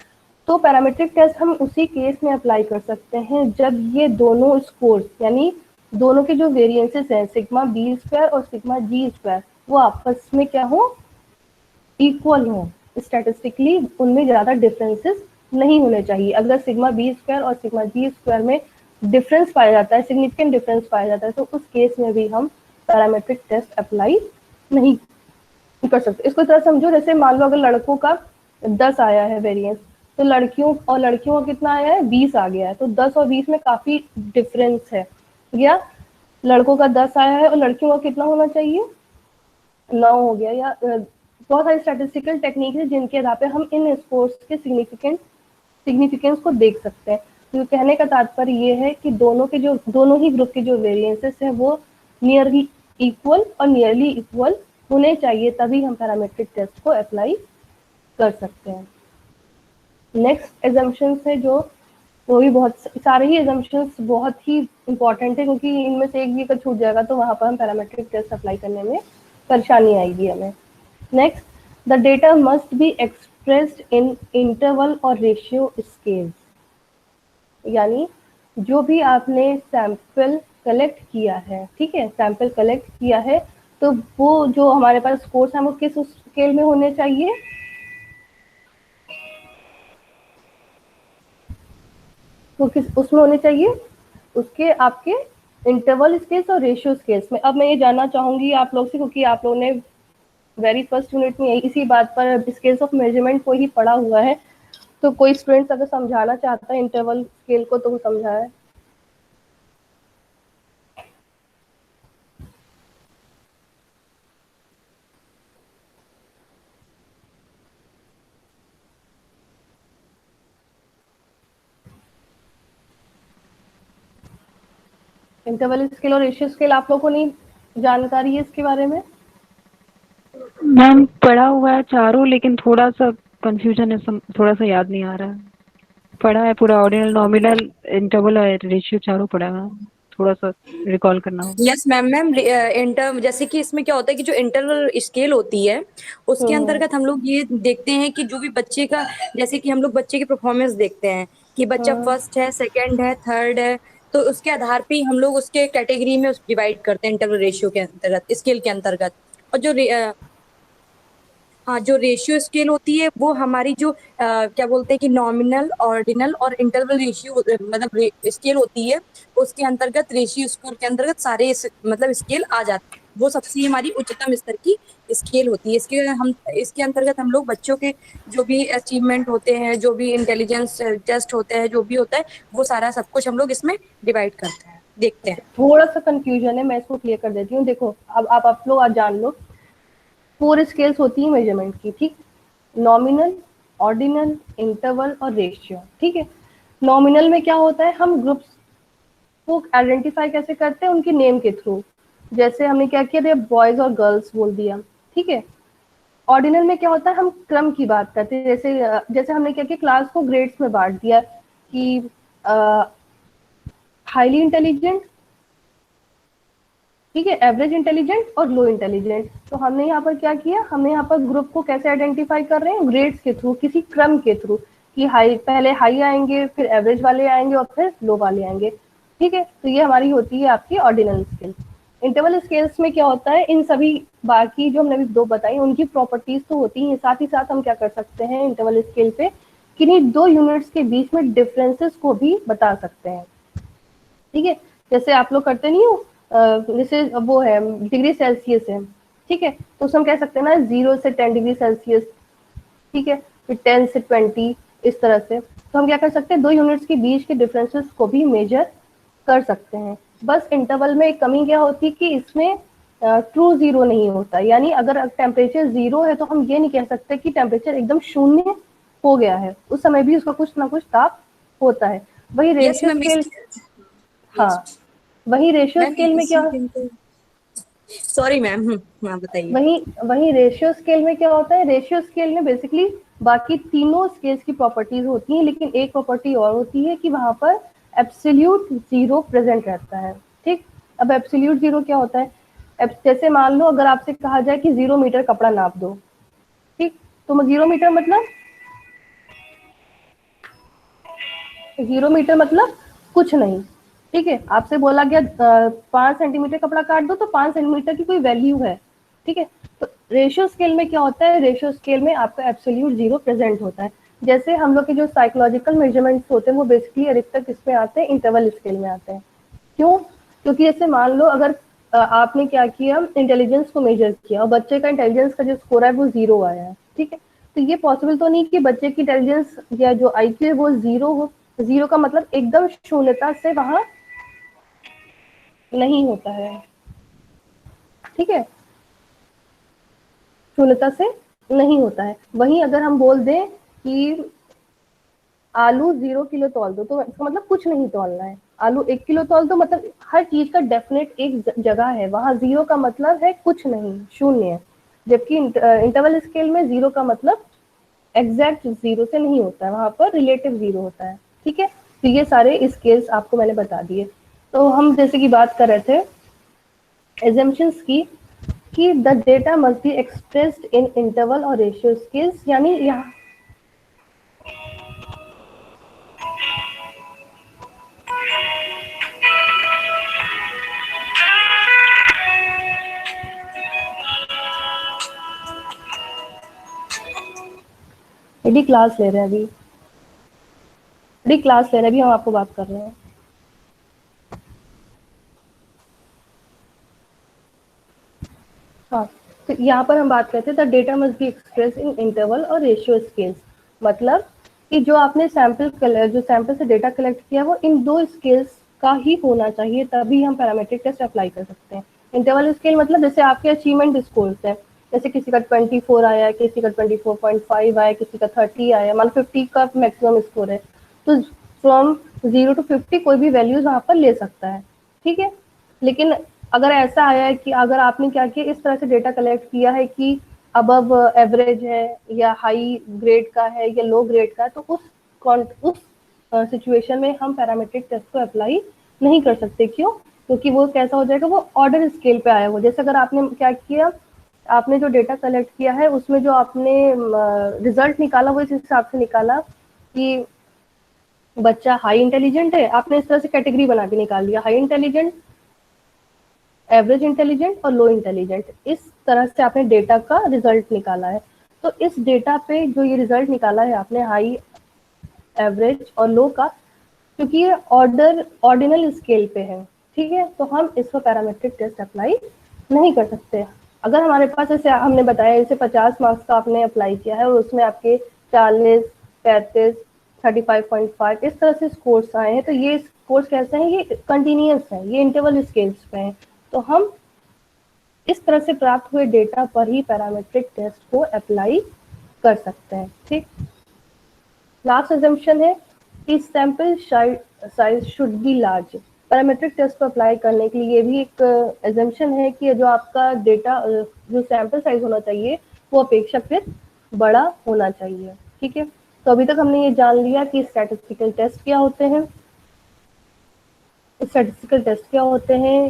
Speaker 1: तो पैरामीट्रिक टेस्ट हम उसी केस में अप्लाई कर सकते हैं जब ये दोनों स्कोर्स यानी दोनों के जो वेरिएंसेस हैं सिग्मा बी स्क्वायर और सिग्मा जी स्क्वायर वो आपस में क्या हो, इक्वल हो। स्टैटिस्टिकली उनमें ज्यादा डिफरेंसेस नहीं होने चाहिए। अगर सिग्मा बी स्क्वायर और सिग्मा जी स्क्वायर में डिफरेंस पाया जाता है, सिग्निफिकेंट डिफरेंस पाया जाता है, तो उस केस में भी हम पैरामीट्रिक टेस्ट अप्लाई नहीं कर सकते। इसको तरह समझो, जैसे मान लो अगर लड़कों का 10 आया है वेरिएंस, तो लड़कियों का कितना आया है, 20 आ गया है। तो 10 और 20 में काफी डिफरेंस है, या लड़कों का 10 आया है और लड़कियों का कितना होना चाहिए, 9 हो गया। या बहुत सारी स्टैटिस्टिकल टेक्निक है जिनके आधार पे हम इन स्कोर्स के सिग्निफिकेंस को देख सकते हैं। तो कहने का तात्पर्य ये है कि दोनों ही ग्रुप के जो वेरिएंसेस हैं वो नियरली इक्वल और नियरली इक्वल होने चाहिए, तभी हम पैरामीट्रिक टेस्ट को अप्लाई कर सकते हैं। नेक्स्ट एजम्पशंस है जो, वो भी बहुत सारे ही एजम्पशंस बहुत ही इंपॉर्टेंट है, क्योंकि इनमें से एक भी अगर छूट जाएगा तो वहां पर हम पैरामीट्रिक टेस्ट अप्लाई करने में परेशानी आएगी हमें। Next, the data must be expressed in interval और रेशियो स्केल। यानी जो भी आपने सैंपल कलेक्ट किया है, ठीक है, सैंपल कलेक्ट किया है, तो वो जो हमारे पास स्कोर्स हैं वो किस स्केल में होने चाहिए, वो किस उसमें होने चाहिए, उसके आपके इंटरवल स्केल्स और रेशियो स्केल्स में। अब मैं ये जानना चाहूंगी आप लोग से, क्योंकि आप लोगों ने वेरी फर्स्ट यूनिट में इसी बात पर स्केल्स ऑफ मेजरमेंट को ही पढ़ा हुआ है, तो कोई स्टूडेंट्स अगर समझाना चाहता है इंटरवल स्केल को तो वो समझाए। इंटरवल स्केल और रेशियो स्केल आप लोगों को नहीं जानकारी है इसके बारे में?
Speaker 2: मैम पढ़ा हुआ है चारों, लेकिन थोड़ा सा कंफ्यूजन है, थोड़ा सा याद नहीं आ रहा है। पढ़ा है पूरा, ऑर्डिनल, नॉमिनल, इंटरवल और रेशियो चारों पढ़ा है, थोड़ा सा रिकॉल करना होगा।
Speaker 5: Yes ma'am. इंटर जैसे कि इसमें क्या होता है कि जो इंटरवल स्केल होती है उसके अंतर्गत हम लोग ये देखते हैं कि जो भी बच्चे का, जैसे कि हम लोग बच्चे की परफॉर्मेंस देखते हैं कि बच्चा फर्स्ट है, सेकंड है, थर्ड है, तो उसके आधार पे ही हम लोग उसके कैटेगरी में डिवाइड करते हैं इंटरवल रेशियो के अंतर्गत, स्केल के अंतर्गत। और हाँ, जो रेशियो स्केल होती है वो हमारी जो क्या बोलते हैं कि नॉमिनल, ऑर्डिनल और इंटरवल रेशियो मतलब स्केल होती है, उसके अंतर्गत रेशियो स्कोर के अंतर्गत सारे मतलब स्केल आ जाते हैं। वो सबसे हमारी उच्चतम स्तर की स्केल होती है। इसके अंतर्गत हम लोग बच्चों के जो भी अचीवमेंट होते हैं, जो भी इंटेलिजेंस टेस्ट होते हैं, जो भी होता है, वो सारा सब कुछ हम लोग इसमें डिवाइड करते हैं, देखते हैं।
Speaker 1: थोड़ा सा कंफ्यूजन है, मैं इसको क्लियर कर देती हूँ। देखो, अब आप लोग आज जान लो, 4 स्केल्स होती है मेजरमेंट की, ठीक। नॉमिनल, ऑर्डिनल, इंटरवल और रेशियो, ठीक है। नॉमिनल में क्या होता है, हम ग्रुप्स को आइडेंटिफाई कैसे करते हैं, उनके नेम के थ्रू। जैसे हमने क्या किया, बॉयज और गर्ल्स बोल दिया, ठीक है। ऑर्डिनल में क्या होता है, हम क्रम की बात करते हैं। जैसे हमने क्या किया, क्लास को ग्रेड्स में बांट दिया कि हाईली इंटेलिजेंट, ठीक है, एवरेज इंटेलिजेंट और लो इंटेलिजेंट। तो हमने यहाँ पर क्या किया, हमने यहाँ पर ग्रुप को कैसे आइडेंटिफाई कर रहे हैं, ग्रेड्स के थ्रू, किसी क्रम के थ्रू, कि पहले हाई आएंगे, फिर एवरेज वाले आएंगे और फिर लो वाले आएंगे, ठीक है। तो ये हमारी होती है आपकी ऑर्डिनल स्केल। इंटरवल स्केल्स में क्या होता है, इन सभी बाकी जो हमने अभी 2 बताई उनकी प्रॉपर्टीज तो होती हैं, साथ ही साथ हम क्या कर सकते हैं इंटरवल स्केल पे, किन्हीं 2 यूनिट्स के बीच में डिफरेंसेस को भी बता सकते हैं, ठीक है। जैसे आप लोग करते नहीं हो, जैसे वो है डिग्री सेल्सियस है, ठीक है, तो उसमें हम कह सकते हैं ना 0 से 10 डिग्री सेल्सियस, ठीक है, फिर 10 से 20, इस तरह से। तो हम क्या कर सकते हैं, 2 यूनिट्स के बीच के डिफरेंसेस को भी मेजर कर सकते हैं। बस इंटरवल में एक कमी क्या होती है कि इसमें ट्रू जीरो नहीं होता, यानी अगर टेम्परेचर जीरो है तो हम ये नहीं कह सकते कि टेम्परेचर एकदम शून्य हो गया है, उस समय भी उसका कुछ ना कुछ ताप होता है। वही
Speaker 5: yes
Speaker 1: ratio
Speaker 5: ma'am,
Speaker 1: scale,
Speaker 5: yes
Speaker 1: हाँ वही रेशियो
Speaker 5: मैम,
Speaker 1: स्केल में क्या,
Speaker 5: सॉरी मैम, हाँ बताइए।
Speaker 1: वही वही रेशियो स्केल में क्या होता है, रेशियो स्केल में बेसिकली बाकी तीनों स्केल्स की प्रॉपर्टीज होती हैं, लेकिन एक प्रॉपर्टी और होती है कि वहां पर एब्सोल्यूट जीरो प्रेजेंट रहता है। ठीक, अब एब्सोल्यूट जीरो क्या होता है, जैसे मान लो अगर आपसे कहा जाए कि 0 मीटर कपड़ा नाप दो, ठीक, तो 0 मीटर मतलब 0 मीटर मतलब कुछ नहीं, ठीक है। आपसे बोला गया 5 सेंटीमीटर कपड़ा काट दो, तो 5 सेंटीमीटर की कोई वैल्यू है, ठीक है। तो रेशियो स्केल में क्या होता है, रेशियो स्केल में आपका एब्सोल्यूट जीरो प्रेजेंट होता है। जैसे हम लोग के जो साइकोलॉजिकल मेजरमेंट्स होते हैं वो बेसिकली अधिकतर किसमें आते हैं, इंटरवल स्केल में आते हैं। क्यों, क्योंकि जैसे मान लो अगर आपने क्या किया, इंटेलिजेंस को मेजर किया और बच्चे का इंटेलिजेंस का जो स्कोर है वो 0 आया है, ठीक है। तो ये पॉसिबल तो नहीं कि बच्चे की इंटेलिजेंस या जो IQ है वो 0 हो। 0 का मतलब एकदम शून्यता से वहां नहीं होता है, ठीक है, शून्यता से नहीं होता है। वहीं अगर हम बोल दें कि आलू 0 किलो तौल दो, तो इसका मतलब कुछ नहीं तौलना है। आलू 1 किलो तौल दो, मतलब हर चीज का डेफिनेट एक जगह है, वहां 0 का मतलब है कुछ नहीं, शून्य है। जबकि इंटरवल स्केल में 0 का मतलब एग्जैक्ट 0 से नहीं होता है, वहां पर रिलेटिव 0 होता है, ठीक है। तो ये सारे स्केल्स आपको मैंने बता दिए। तो हम जैसे कि बात कर रहे थे एजम्पशंस की, कि the data must be expressed in interval और रेशियो स्केल्स, यानी यहाँ यदि क्लास ले रहे हैं अभी क्लास ले रहे हैं, अभी हम आपको बात कर रहे हैं। हाँ, तो यहाँ पर हम बात करते हैं the data must be express in interval और रेशियो स्केल्स, मतलब कि जो आपने जो सैंपल से डेटा कलेक्ट किया वो इन दो स्केल्स का ही होना चाहिए, तभी हम पैरामीट्रिक टेस्ट अप्लाई कर सकते हैं। इंटरवल स्केल मतलब जैसे आपके अचीवमेंट स्कोर्स है, जैसे किसी का 24 आया, किसी का 24.5 आया, किसी का 30 आया, मान 50 का मैक्सिमम स्कोर है, तो फ्रॉम 0 to 50 कोई भी वैल्यूज वहाँ पर ले सकता है, ठीक है। लेकिन अगर ऐसा आया है कि अगर आपने क्या किया, इस तरह से डेटा कलेक्ट किया है कि अबव एवरेज है या हाई ग्रेड का है या लो ग्रेड का है, तो उस सिचुएशन में हम पैरामीट्रिक टेस्ट को अप्लाई नहीं कर सकते। क्यों, क्योंकि वो कैसा हो जाएगा, वो ऑर्डर स्केल पे आया हुआ। जैसे अगर आपने क्या किया, आपने जो डेटा कलेक्ट किया है उसमें जो आपने रिजल्ट निकाला वो इस हिसाब से निकाला कि बच्चा हाई इंटेलिजेंट है, आपने इस तरह से कैटेगरी बना के निकाल लिया, हाई इंटेलिजेंट, एवरेज इंटेलिजेंट और लो इंटेलिजेंट, इस तरह से आपने डेटा का रिजल्ट निकाला है। तो इस डेटा पे जो ये रिजल्ट निकाला है आपने हाई, एवरेज और लो का, क्योंकि ये ऑर्डिनल स्केल पे है, ठीक है, तो हम इस पर पैरामीट्रिक टेस्ट अप्लाई नहीं कर सकते। अगर हमारे पास, जैसे हमने बताया, जैसे 50 मार्क्स का आपने अप्लाई किया है और उसमें आपके 40, 35, 35.5 इस तरह से स्कोर्स आए हैं, तो ये स्कोर्स कैसे हैं, ये कंटिन्यूअस है, ये इंटरवल स्केल्स पे हैं। तो हम इस तरह से प्राप्त हुए डेटा पर ही पैरामीट्रिक टेस्ट को अप्लाई कर सकते हैं, ठीक। लास्ट अजम्पशन है कि sample size should be large. Parametric test को अप्लाई करने के लिए ये भी एक अजम्पशन है कि जो आपका डेटा, जो सैंपल साइज होना चाहिए वो अपेक्षाकृत बड़ा होना चाहिए, ठीक है। तो अभी तक हमने ये जान लिया कि स्टैटिस्टिकल टेस्ट क्या होते हैं, स्टैटिस्टिकल टेस्ट क्या होते हैं,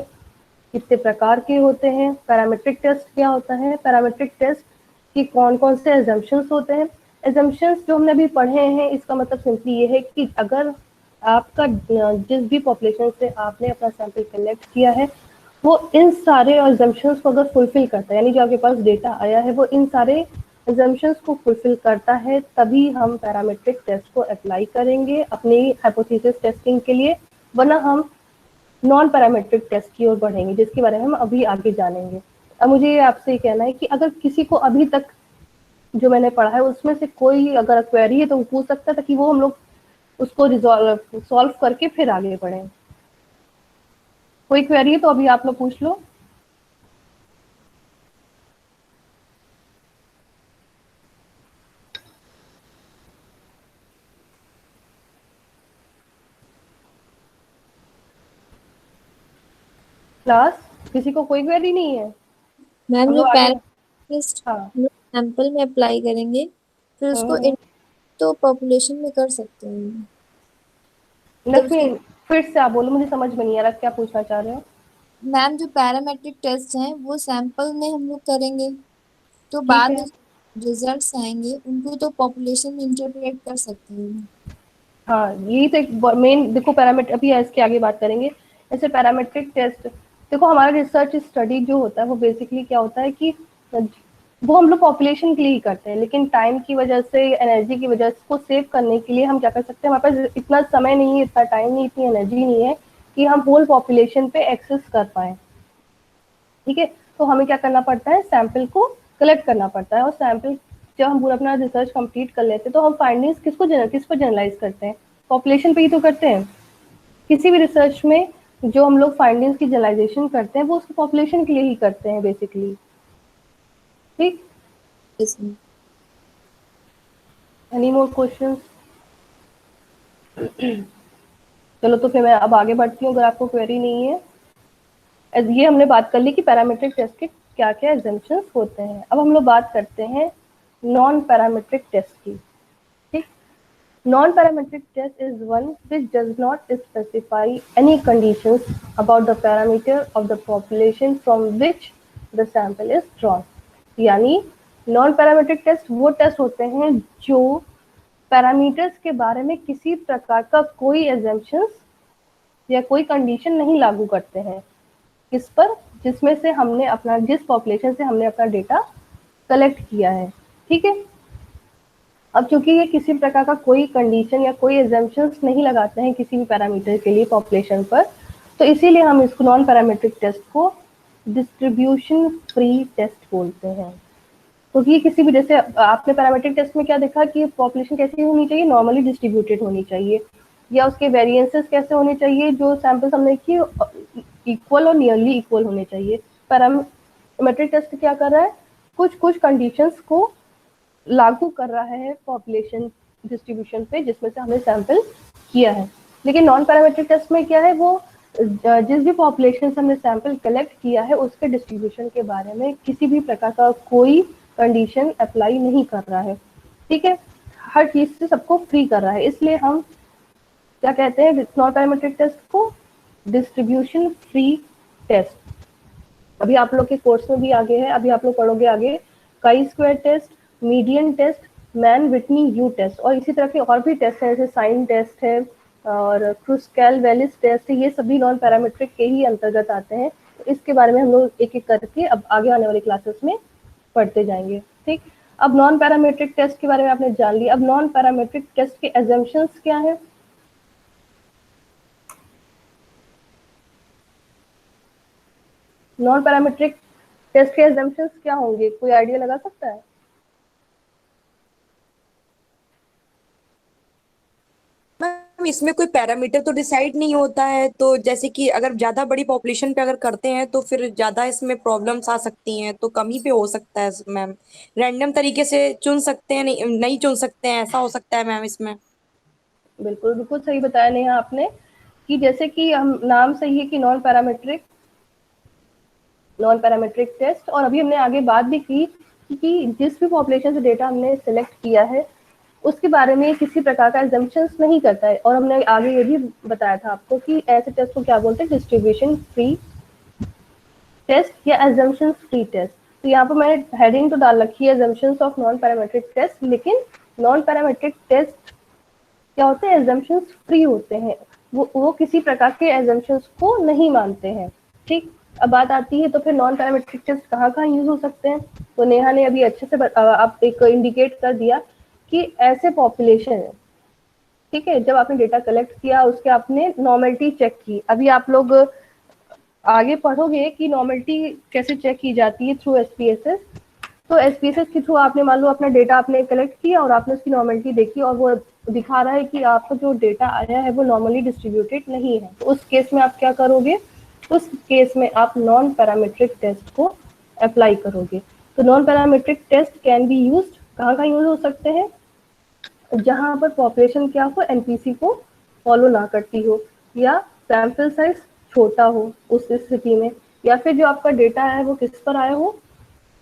Speaker 1: कितने प्रकार के होते हैं, पैरामीट्रिक टेस्ट क्या होता है, पैरामीट्रिक टेस्ट की कौन कौन से एजम्पशंस होते हैं। एजम्पशंस जो हमने अभी पढ़े हैं, इसका मतलब सिंपली ये है कि अगर आपका जिस भी पॉपुलेशन से आपने अपना सैंपल कलेक्ट किया है वो इन सारे एजम्पशंस को अगर फुलफिल करता है, यानी जो आपके पास डेटा आया है वो इन सारे एजम्पशंस को फुलफिल करता है, तभी हम पैरामीट्रिक टेस्ट को अप्लाई करेंगे अपनी हाइपोथेसिस टेस्टिंग के लिए, वरना हम नॉन पैरामीट्रिक टेस्ट की ओर बढ़ेंगे, जिसके बारे में हम अभी आगे जानेंगे। अब मुझे ये आपसे ये कहना है कि अगर किसी को अभी तक जो मैंने पढ़ा है उसमें से कोई अगर क्वेरी है तो वो पूछ सकता है, ताकि वो हम लोग उसको सॉल्व करके फिर आगे बढ़ें। कोई क्वेरी है तो अभी आप लोग पूछ लो। क्लास, किसी को कोई क्वेरी नहीं है?
Speaker 3: मैम
Speaker 1: हम
Speaker 3: जो
Speaker 1: लोग आगे।
Speaker 3: पैरामीटर्स
Speaker 1: हाँ।
Speaker 3: सैंपल में अप्लाई करेंगे फिर उसको
Speaker 1: हम्म।
Speaker 3: तो पॉपुलेशन में कर सकते हैं। तब उसके
Speaker 1: लक्ष्मी, फिर से आप बोलो, मुझे समझ में नहीं आ रहा क्या पूछना चाह रहे हो।
Speaker 3: मैम जो पैरामेट्रिक टेस्ट हैं वो सैंपल में हम लोग करेंगे, तो
Speaker 1: ठीक
Speaker 3: बाद में
Speaker 1: है।
Speaker 3: रिजल्ट्स आएंगे उनको तो पॉपुलेशन में इंटरप्रेट कर सकते हैं।
Speaker 1: हाँ, यही तो एक मेन, देखो पैरामीटर अभी इसके आगे बात करेंगे। ऐसे पैरामेट्रिक टेस्ट, देखो हमारा रिसर्च स्टडी जो होता है वो बेसिकली क्या होता है कि वो हम लोग पॉपुलेशन के लिए ही करते हैं, लेकिन टाइम की वजह से, एनर्जी की वजह से उसको सेव करने के लिए हम क्या कर सकते हैं, हमारे पास इतना समय नहीं है, इतना टाइम नहीं, इतनी एनर्जी नहीं है कि हम होल पॉपुलेशन पे एक्सेस कर पाए। ठीक है, तो हमें क्या करना पड़ता है, सैंपल को कलेक्ट करना पड़ता है, और सैंपल जब हम पूरा अपना रिसर्च कंप्लीट कर लेते हैं तो हम फाइंडिंग्स किस पर जनरलाइज करते हैं, पॉपुलेशन पे ही तो करते हैं। किसी भी रिसर्च में जो हम लोग फाइंडिंग्स की जनरलाइजेशन करते हैं वो उसकी पॉपुलेशन के लिए ही करते हैं बेसिकली। ठीक।
Speaker 3: इसमें
Speaker 1: एनी मोर क्वेश्चंस? चलो तो फिर मैं अब आगे बढ़ती हूँ अगर आपको क्वेरी नहीं है। ये हमने बात कर ली कि पैरामीट्रिक टेस्ट के क्या क्या एग्जाम्पशंस होते हैं। अब हम लोग बात करते हैं नॉन पैरामीट्रिक टेस्ट की। ठीक। Non-parametric test is one which does not specify any conditions about the parameter of the population from which the sample is drawn। यानी नॉन पैरामीट्रिक टेस्ट वो टेस्ट होते हैं जो पैरामीटर्स के बारे में किसी प्रकार का कोई एजम्पशंस या कोई कंडीशन नहीं लागू करते हैं, किस पर, जिसमें से हमने अपना, जिस पॉपुलेशन से हमने अपना डेटा कलेक्ट किया है। ठीक है। अब चूंकि ये किसी प्रकार का कोई कंडीशन या कोई एजम्पशंस नहीं लगाते हैं किसी भी पैरामीटर के लिए पॉपुलेशन पर, तो इसीलिए हम इसको नॉन पैरामीट्रिक टेस्ट को डिस्ट्रीब्यूशन फ्री टेस्ट बोलते हैं। क्योंकि ये किसी भी, जैसे आपने पैरामीट्रिक टेस्ट में क्या देखा कि पॉपुलेशन कैसी होनी चाहिए, नॉर्मली डिस्ट्रीब्यूटेड होनी चाहिए, या उसके वेरिएंसेस कैसे होने चाहिए, जो सैंपल्स हमने किए इक्वल और नियरली इक्वल होने चाहिए। पैरामीट्रिक टेस्ट क्या कर रहा है, कुछ कुछ कंडीशंस को लागू कर रहा है पॉपुलेशन डिस्ट्रीब्यूशन पे जिसमें से हमने सैंपल किया है। लेकिन नॉन पैरामीट्रिक टेस्ट में क्या है, वो जिस भी पॉपुलेशन से हमने सैंपल कलेक्ट किया है उसके डिस्ट्रीब्यूशन के बारे में किसी भी प्रकार का कोई कंडीशन अप्लाई नहीं कर रहा है। ठीक है, हर चीज से सबको फ्री कर रहा है, इसलिए हम क्या कहते हैं नॉन पैरामीट्रिक टेस्ट को, डिस्ट्रीब्यूशन फ्री टेस्ट। अभी आप लोग के कोर्स में भी आगे है, अभी आप लोग पढ़ोगे आगे chi square test, median test, Mann Whitney U test, और इसी तरह के और भी टेस्ट हैं, जैसे साइन टेस्ट है और क्रुस्कैल वेलिस टेस्ट है, ये सभी नॉन पैरामीट्रिक के ही अंतर्गत आते हैं। तो इसके बारे में हम लोग एक एक करके अब आगे आने वाली क्लासेस में पढ़ते जाएंगे। ठीक। अब नॉन पैरामीट्रिक टेस्ट के बारे में आपने जान लिया। अब नॉन पैरामीट्रिक टेस्ट के एजम्पशंस क्या है? नॉन पैरामीट्रिक टेस्ट के एजम्पशंस क्या होंगे, कोई आइडिया लगा सकता है?
Speaker 5: मैम इसमें कोई पैरामीटर तो डिसाइड नहीं होता है, तो जैसे कि अगर ज्यादा बड़ी पॉपुलेशन पे अगर करते हैं तो फिर ज्यादा इसमें प्रॉब्लम्स आ सकती हैं, तो कम ही पे हो सकता है मैम। रैंडम तरीके से चुन सकते हैं, नहीं नहीं चुन सकते हैं, ऐसा हो सकता है मैम इसमें।
Speaker 1: बिल्कुल बिल्कुल सही बताया नेहा आपने, कि जैसे कि हम नाम सही है कि नॉन पैरामीट्रिक टेस्ट, और अभी हमने आगे बात भी की कि जिस भी पॉपुलेशन से डेटा हमने सिलेक्ट किया है उसके बारे में किसी प्रकार का एजम्पशंस नहीं करता है, और हमने आगे ये भी बताया था आपको कि ऐसे टेस्ट को क्या बोलते हैं, डिस्ट्रीब्यूशन फ्री टेस्ट या एजम्पशंस फ्री टेस्ट। तो यहाँ पर मैंने हेडिंग तो डाल रखी है assumptions of non parametric test, लेकिन नॉन पैरामीट्रिक टेस्ट क्या होते हैं, एजम्पशंस फ्री होते हैं, वो किसी प्रकार के एजम्पशंस को नहीं मानते हैं। ठीक। अब बात आती है तो फिर नॉन पैरामीट्रिक टेस्ट कहाँ कहाँ यूज हो सकते हैं, तो नेहा ने अभी अच्छे से आप एक इंडिकेट कर दिया कि ऐसे पॉपुलेशन है, ठीक है, जब आपने डेटा कलेक्ट किया उसके आपने नॉर्मलिटी चेक की। अभी आप लोग आगे पढ़ोगे कि नॉर्मलिटी कैसे चेक की जाती है थ्रू एसपीएसएस। तो एसपीएसएस के थ्रू आपने मान लो अपना डेटा आपने कलेक्ट किया और आपने उसकी नॉर्मलिटी देखी और वो दिखा रहा है कि आपका जो डेटा आया है वो नॉर्मली डिस्ट्रीब्यूटेड नहीं है, तो उस केस में आप क्या करोगे, उस केस में आप नॉन पैरामीट्रिक टेस्ट को अप्लाई करोगे। तो non parametric test can be used, कहाँ यूज हो सकते हैं, जहां पर पॉपुलेशन क्या हो, एनपीसी को फॉलो ना करती हो, या सैंपल साइज छोटा हो उस स्थिति में, या फिर जो आपका डेटा है वो किस पर आया हो,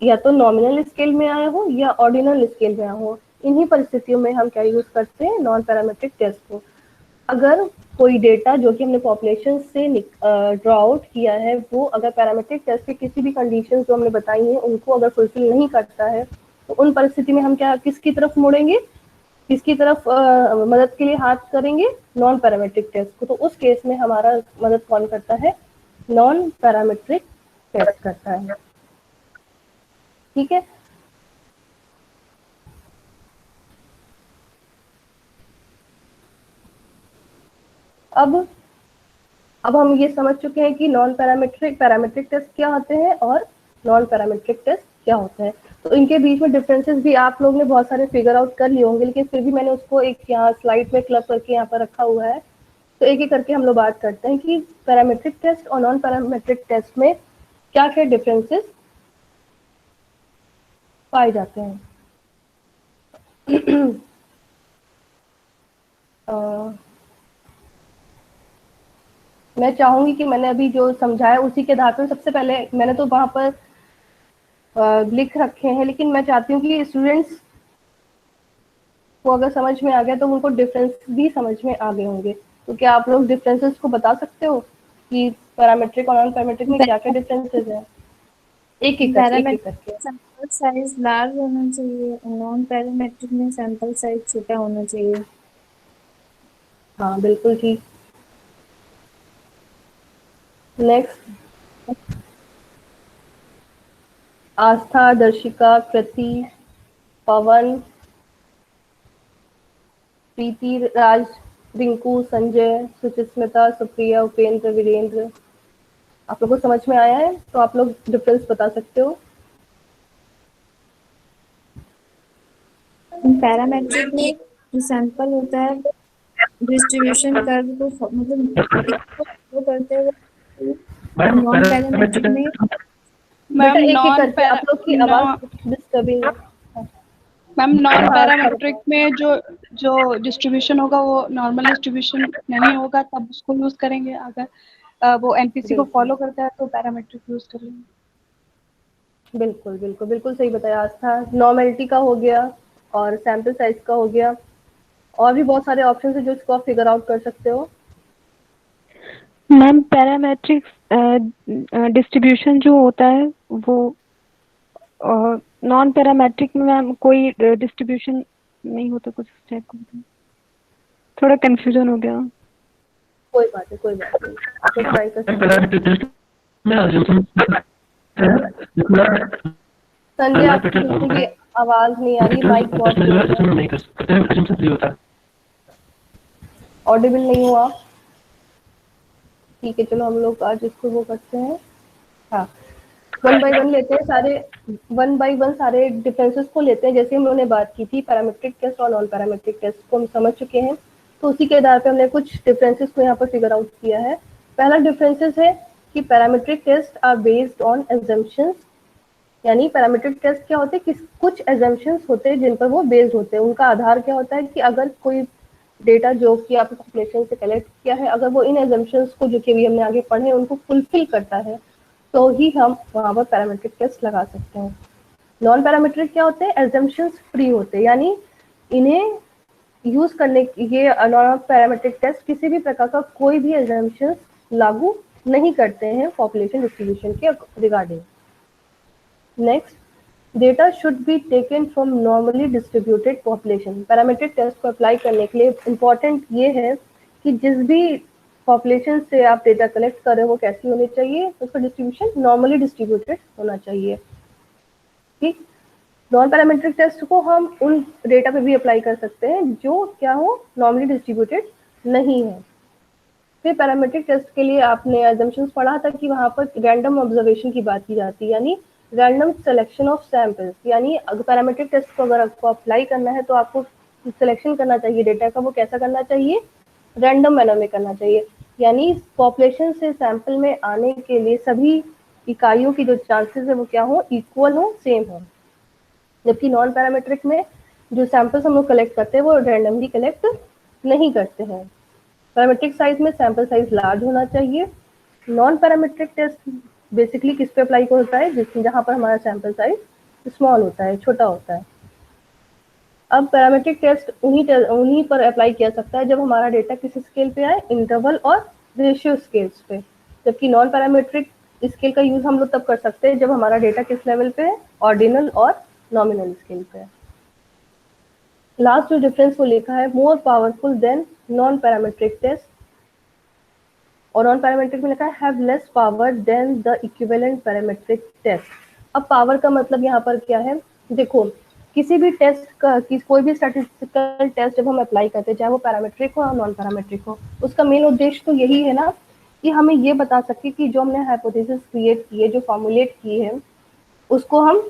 Speaker 1: या तो नॉमिनल स्केल में आया हो या ऑर्डिनल स्केल में आया हो। इन्हीं परिस्थितियों में हम क्या यूज करते हैं, नॉन पैरामीट्रिक टेस्ट को। अगर कोई डेटा जो कि हमने पॉपुलेशन से ड्रॉ आउट किया है, वो अगर पैरामीट्रिक टेस्ट के किसी भी कंडीशन जो हमने बताई हैं उनको अगर फुलफिल नहीं करता है, तो उन परिस्थिति में हम क्या किसकी तरफ मुड़ेंगे, किसकी तरफ मदद के लिए हाथ करेंगे, नॉन पैरामीट्रिक टेस्ट को। तो उस केस में हमारा मदद कौन करता है, नॉन पैरामीट्रिक टेस्ट करता है। ठीक है, अब हम ये समझ चुके हैं कि नॉन पैरामीट्रिक पैरामीट्रिक टेस्ट क्या होते हैं और नॉन पैरामीट्रिक टेस्ट क्या होते हैं। तो इनके बीच में डिफरेंसेस भी आप लोग ने बहुत सारे फिगर आउट कर लिए होंगे, लेकिन फिर भी मैंने उसको एक यहाँ स्लाइड में क्लब करके यहाँ पर रखा हुआ है। तो एक एक करके हम लोग बात करते हैं कि पैरामीट्रिक टेस्ट और नॉन पैरामीट्रिक टेस्ट में क्या क्या डिफरेंसेस पाए जाते हैं। मैं चाहूंगी कि मैंने अभी जो समझाया उसी के आधार पर, सबसे पहले मैंने तो वहां पर लिख रखे हैं, लेकिन मैं चाहती हूँ कि स्टूडेंट्स को अगर समझ में आ गया तो उनको डिफरेंस भी समझ में आ गए होंगे। तो क्या आप लोग डिफरेंसेस को बता सकते हो कि पैरामीट्रिक और नॉन पैरामीट्रिक में क्या क्या डिफरेंसेस है, एक एक करके।
Speaker 3: सैंपल साइज लार्ज होना चाहिए, नॉन पैरामेट्रिक में सैंपल साइज छोटा होना चाहिए।
Speaker 1: हाँ बिल्कुल ठीक। नेक्स्ट, आस्था, दर्शिका, कृति, पवन, प्रीति, राज, रिंकू, संजय, सुचिस्मिता, सुप्रिया, उपेंद्र, वीरेंद्र, आप लोगों को समझ में आया है? तो आप लोग डिफरेंस बता सकते हो।
Speaker 3: पैरामेट्रिक में जो सैंपल होता है डिस्ट्रीब्यूशन कर्व को मतलब वो करते हुए, नॉन पैरामेट्रिक में
Speaker 1: बेटा
Speaker 6: मैम
Speaker 1: एक एक
Speaker 6: नॉन
Speaker 1: करके, आप लोग की आवाज डिस्टर्बिंग है।
Speaker 6: मैम नॉन
Speaker 1: हाँ,
Speaker 6: पैरामेट्रिक में जो जो डिस्ट्रीब्यूशन होगा वो नॉर्मल डिस्ट्रीब्यूशन नहीं होगा, तब उसको यूज करेंगे। अगर वो एनपीसी को फॉलो करता है तो पैरामेट्रिक यूज कर लेंगे।
Speaker 1: बिल्कुल बिल्कुल बिल्कुल सही बताया आस्था। नॉर्मेलिटी का हो गया और सैंपल साइज का हो गया, और भी बहुत सारे ऑप्शन है जो इसको आप फिगर आउट कर सकते हो।
Speaker 2: मैम पैरामेट्रिक डिस्ट्रीब्यूशन जो होता है वो नॉन पैरामेट्रिक में मैम कोई डिस्ट्रीब्यूशन नहीं होता, कुछ इस टाइप का। थोड़ा कंफ्यूजन हो गया।
Speaker 1: कोई बात नहीं, आप लोग ट्राई कर सकते हो। संजय आपकी बिल्कुल भी आवाज नहीं आ रही, माइक बहुत ऑडिबल नहीं हुआ। ठीक है, चलो हम लोग आज इसको वो करते हैं। हाँ, वन बाय वन लेते हैं, वन बाय वन सारे डिफरेंसेस को लेते हैं। जैसे हम लोगों ने बात की थी पैरामीट्रिक टेस्ट और नॉन पैरामीट्रिक टेस्ट को हम समझ चुके हैं, तो उसी के आधार पर हमने कुछ डिफरेंसेस को यहाँ पर फिगर आउट किया है। पहला डिफरेंसेस है कि parametric test are based on assumptions, यानी पैरामीट्रिक टेस्ट क्या होते हैं, कुछ एजम्पशंस होते हैं जिन पर वो बेस्ड होते हैं। उनका आधार क्या होता है कि अगर कोई डेटा जो कि आपने पॉपुलेशन से कलेक्ट किया है, अगर वो इन एजम्पशंस को जो कि अभी हमने आगे पढ़े हैं उनको फुलफिल करता है, तो ही हम वहाँ पर पैरामीट्रिक टेस्ट लगा सकते हैं। नॉन पैरामीट्रिक क्या होते हैं, एजम्पशंस फ्री होते हैं, यानी इन्हें यूज करने ये नॉन पैरामीट्रिक टेस्ट किसी भी प्रकार का कोई भी एजम्पशंस लागू नहीं करते हैं पॉपुलेशन डिस्ट्रीब्यूशन के regarding. Next, data should be taken from normally distributed population. Parametric test को अप्लाई करने के लिए इम्पॉर्टेंट ये है कि जिस भी पॉपुलेशन से आप डेटा कलेक्ट कर रहे हो वो कैसी होनी चाहिए, उसका डिस्ट्रीब्यूशन नॉर्मली डिस्ट्रीब्यूटेड होना चाहिए। ठीक, नॉन पैरामीट्रिक टेस्ट को हम उन डेटा पे भी अप्लाई कर सकते हैं जो क्या हो, नॉर्मली डिस्ट्रीब्यूटेड नहीं है। फिर पैरामीट्रिक टेस्ट के लिए आपने एजम्पशंस पढ़ा था कि वहाँ पर रैंडम ऑब्जर्वेशन की बात की जाती है, यानी रैंडम सिलेक्शन ऑफ सैंपल्स। यानी अगर पैरामीट्रिक टेस्ट को अगर आपको अप्लाई करना है तो आपको सिलेक्शन करना चाहिए डेटा का, वो कैसा करना चाहिए, रैंडम मैनर में करना चाहिए। यानी पॉपुलेशन से सैंपल में आने के लिए सभी इकाइयों की जो चांसेस है वो क्या हो, इक्वल हो, सेम हो। जबकि नॉन पैरामीट्रिक में जो सैंपल्स हम लोग कलेक्ट करते हैं वो रैंडमली कलेक्ट नहीं करते हैं। पैरामीट्रिक साइज में सैंपल साइज लार्ज होना चाहिए। नॉन पैरामीट्रिक टेस्ट बेसिकली किस पे अप्लाई होता है, जिसमें जहाँ पर हमारा सैंपल साइज स्मॉल होता है, छोटा होता है। अब पैरामीट्रिक टेस्ट उन्हीं पर अप्लाई किया सकता है जब हमारा डेटा किस स्केल पे आए, इंटरवल और रेशियो स्केल्स पे। जबकि नॉन पैरामीट्रिक स्केल का यूज हम लोग तब कर सकते हैं जब हमारा डेटा किस लेवल पे है, ऑर्डिनल और नॉमिनल स्केल पे है। लास्ट जो डिफरेंस वो लिखा है, more powerful than non parametric test, और नॉन पैरामीट्रिक में लिखा है have less power than the equivalent parametric test. अब पावर का मतलब यहाँ पर क्या है, देखो किसी भी टेस्ट का कोई भी स्टैटिस्टिकल टेस्ट जब हम अप्लाई करते हैं, चाहे वो पैरामीट्रिक हो या नॉन पैरामीट्रिक हो, उसका मेन उद्देश्य तो यही है ना कि हमें ये बता सके कि जो हमने हाइपोथेसिस क्रिएट की है, जो फॉर्मुलेट की है, उसको हम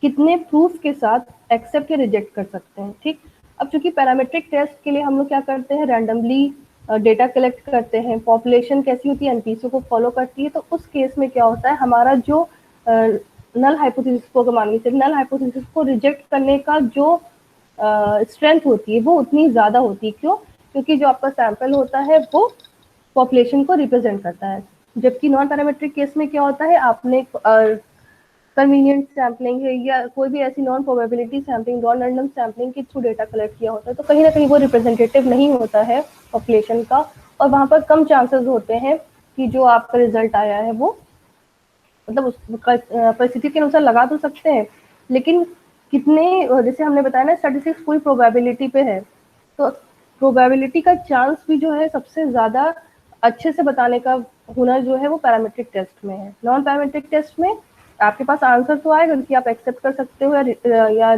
Speaker 1: कितने प्रूफ के साथ एक्सेप्ट या रिजेक्ट कर सकते हैं। ठीक, अब चूंकि पैरामीट्रिक टेस्ट के लिए हम लोग क्या करते हैं, रैंडमली डेटा कलेक्ट करते हैं, पॉपुलेशन कैसी होती है, एनपीसी को फॉलो करती है, तो उस केस में क्या होता है, हमारा जो नल हाइपोथेसिस को, मान लीजिए नल हाइपोथेसिस को रिजेक्ट करने का जो स्ट्रेंथ होती है वो उतनी ज़्यादा होती है। क्यों? क्योंकि जो आपका सैंपल होता है वो पॉपुलेशन को रिप्रेजेंट करता है। जबकि नॉन पैरामेट्रिक केस में क्या होता है, आपने कन्वीनियंट सैम्पलिंग है या कोई भी ऐसी non probability sampling, non random sampling के थ्रू डेटा कलेक्ट किया होता है, तो कहीं ना कहीं वो रिप्रेजेंटेटिव नहीं होता है पॉपुलेशन का, और वहाँ पर कम चांसेस होते हैं कि जो आपका रिजल्ट आया है वो, मतलब उस परिस्थिति के अनुसार लगा तो सकते हैं, लेकिन कितने, जैसे हमने बताया ना स्टैटिस्टिक्स पूरी प्रोबेबिलिटी पे है, तो प्रोबेबिलिटी का चांस भी जो है सबसे ज़्यादा अच्छे से बताने का हुनर जो है वो पैरामीट्रिक टेस्ट में है। नॉन पैरामीट्रिक टेस्ट में आपके पास आंसर तो आएगा कि आप एक्सेप्ट कर सकते हो या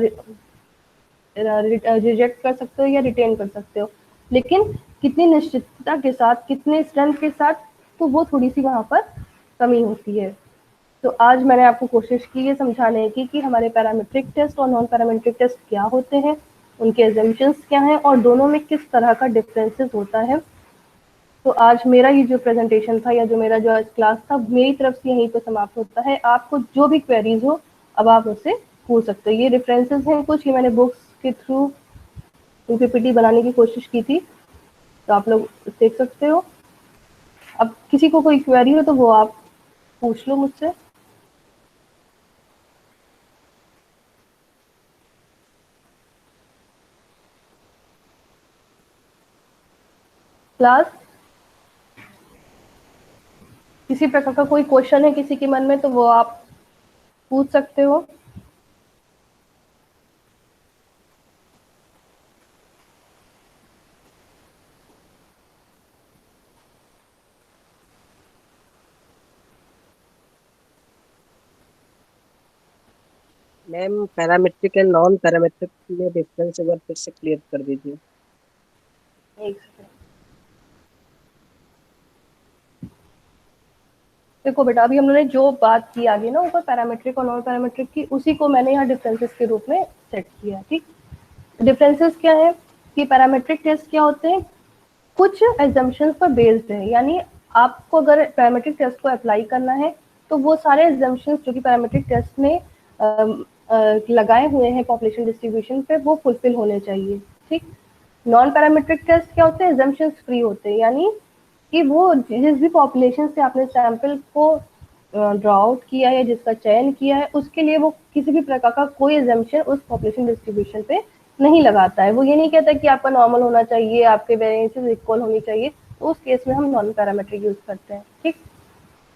Speaker 1: रिजेक्ट कर सकते हो या रिटेन कर सकते हो, लेकिन कितनी निश्चितता के साथ, कितने स्ट्रेंथ के साथ, तो वो थोड़ी सी वहाँ पर कमी होती है। तो आज मैंने आपको कोशिश की है समझाने की कि हमारे पैरामीट्रिक टेस्ट और नॉन पैरामीट्रिक टेस्ट क्या होते हैं, उनके एजम्पशंस क्या हैं और दोनों में किस तरह का डिफरेंसेस होता है। तो आज मेरा ये जो प्रेजेंटेशन था या जो मेरा जो आज क्लास था, मेरी तरफ से यहीं पर समाप्त होता है। आपको जो भी क्वेरीज हो अब आप मुझसे पूछ सकते हो। ये रेफरेंसेस हैं कुछ, ये मैंने बुक्स के थ्रू पीपीटी बनाने की कोशिश की थी, तो आप लोग देख सकते हो। अब किसी को कोई क्वेरी हो तो वो आप पूछ लो मुझसे। क्लास, किसी प्रकार का कोई क्वेश्चन है किसी के मन में तो वो आप पूछ सकते हो।
Speaker 7: Ma'am parametric and non parametric में डिफरेंस एक बार फिर से क्लियर कर दीजिए।
Speaker 1: एक सेकंड, देखो बेटा, अभी हम लोगों ने जो बात की आगे ना ऊपर पैरामेट्रिक और नॉन पैरामेट्रिक की, उसी को मैंने यहाँ डिफरेंसेस के रूप में सेट किया। ठीक, डिफरेंसेस क्या है कि पैरामेट्रिक टेस्ट क्या होते हैं, कुछ एग्जाम्पशंस पर बेस्ड है, यानी आपको अगर पैरामेट्रिक टेस्ट को अप्लाई करना है तो वो सारे एग्जाम्पशंस जो कि पैरामेट्रिक टेस्ट में लगाए हुए हैं पॉपुलेशन डिस्ट्रीब्यूशन पे, वो फुलफिल होने चाहिए। ठीक, नॉन पैरामेट्रिक टेस्ट क्या होते हैं, एग्जाम्पशंस फ्री होते हैं, यानी कि वो जिस भी पॉपुलेशन से आपने सैंपल को ड्रॉ आउट किया है, जिसका चयन किया है, उसके लिए वो किसी भी प्रकार का कोई एग्जाम्पशन उस पॉपुलेशन डिस्ट्रीब्यूशन पे नहीं लगाता है। वो ये नहीं कहता कि आपका नॉर्मल होना चाहिए, आपके वेरिएंसेस इक्वल होनी चाहिए, तो उस केस में हम नॉन पैरामेट्रिक यूज करते हैं। ठीक,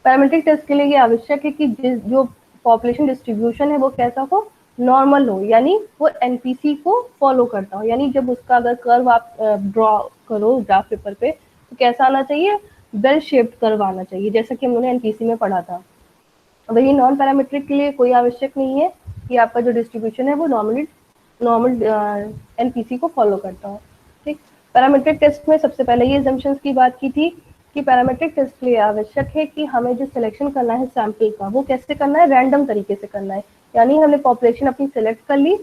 Speaker 1: पैरामेट्रिक टेस्ट के लिए ये आवश्यक है कि जो पॉपुलेशन डिस्ट्रीब्यूशन है वो कैसा हो, नॉर्मल हो, यानी वो एनपीसी को फॉलो करता हो, यानी जब उसका अगर कर्व आप ड्रॉ करो ग्राफ पेपर पे तो कैसा आना चाहिए, बेल शेप्ड कर्व आना चाहिए, जैसा कि हम लोगों ने एनपीसी में पढ़ा था। वही नॉन पैरामेट्रिक के लिए कोई आवश्यक नहीं है कि आपका जो डिस्ट्रीब्यूशन है वो नॉर्मल एनपीसी को फॉलो करता हो। ठीक, पैरामेट्रिक टेस्ट में सबसे पहले ये assumptions की बात की थी कि पैरामेट्रिक टेस्ट के लिए आवश्यक है कि हमें जो सिलेक्शन करना है सैंपल का, वो कैसे करना है, रैंडम तरीके से करना है, यानी हमने पॉपुलेशन अपनी सेलेक्ट कर ली,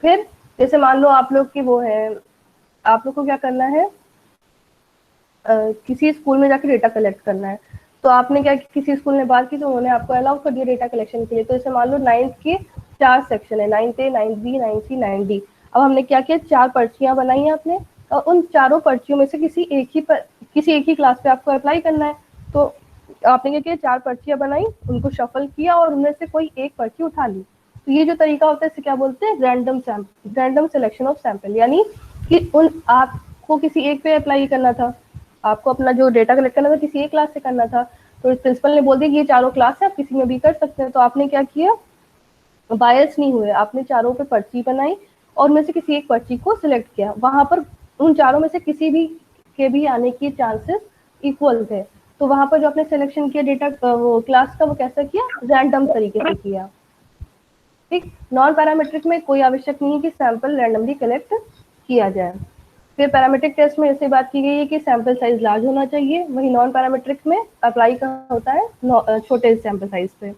Speaker 1: फिर जैसे मान लो आप लोग की वो है, आप लोग को क्या करना है, किसी स्कूल में जाके डेटा कलेक्ट करना है, तो आपने क्या, किसी स्कूल ने बात की तो उन्होंने आपको अलाउ कर दिया डेटा कलेक्शन के लिए। तो जैसे मान लो 9th के 4 सेक्शन है, 9th A, 9th B, 9th C, 9th D। अब हमने क्या किया, 4 पर्चियां बनाई हैं आपने, और उन चारों पर्चियों में से किसी एक ही क्लास पे आपको अप्लाई करना है। तो आपने क्या किया, 4 पर्चियां बनाई, उनको शफल किया और उनमें से कोई एक पर्ची उठा ली। तो ये जो तरीका होता है इसे क्या बोलते हैं, रैंडम सिलेक्शन ऑफ सैंपल। यानी कि उन आपको किसी एक पे अप्लाई करना था, आपको अपना जो डेटा कलेक्ट करना था किसी एक क्लास से करना था, तो प्रिंसिपल ने बोल दिया कि ये चारों क्लास है, आप किसी में भी कर सकते हैं। तो आपने क्या किया, बायस नहीं हुए, आपने चारों पे पर्ची बनाई और उनमें से किसी एक पर्ची को सिलेक्ट किया। वहां पर उन चारों में से किसी भी के भी आने की चांसेस इक्वल थे। तो वहां पर जो आपने सिलेक्शन किया डेटा वो क्लास का, वो कैसा किया, रैंडम तरीके से किया। ठीक, नॉन पैरामीट्रिक में कोई आवश्यक नहीं है कि सैंपल रैंडमली कलेक्ट किया जाए। फिर पैरामीट्रिक टेस्ट में ऐसे बात की गई है कि सैंपल साइज लार्ज होना चाहिए, वही नॉन पैरामीट्रिक में अप्लाई का होता है छोटे सैंपल साइज पे।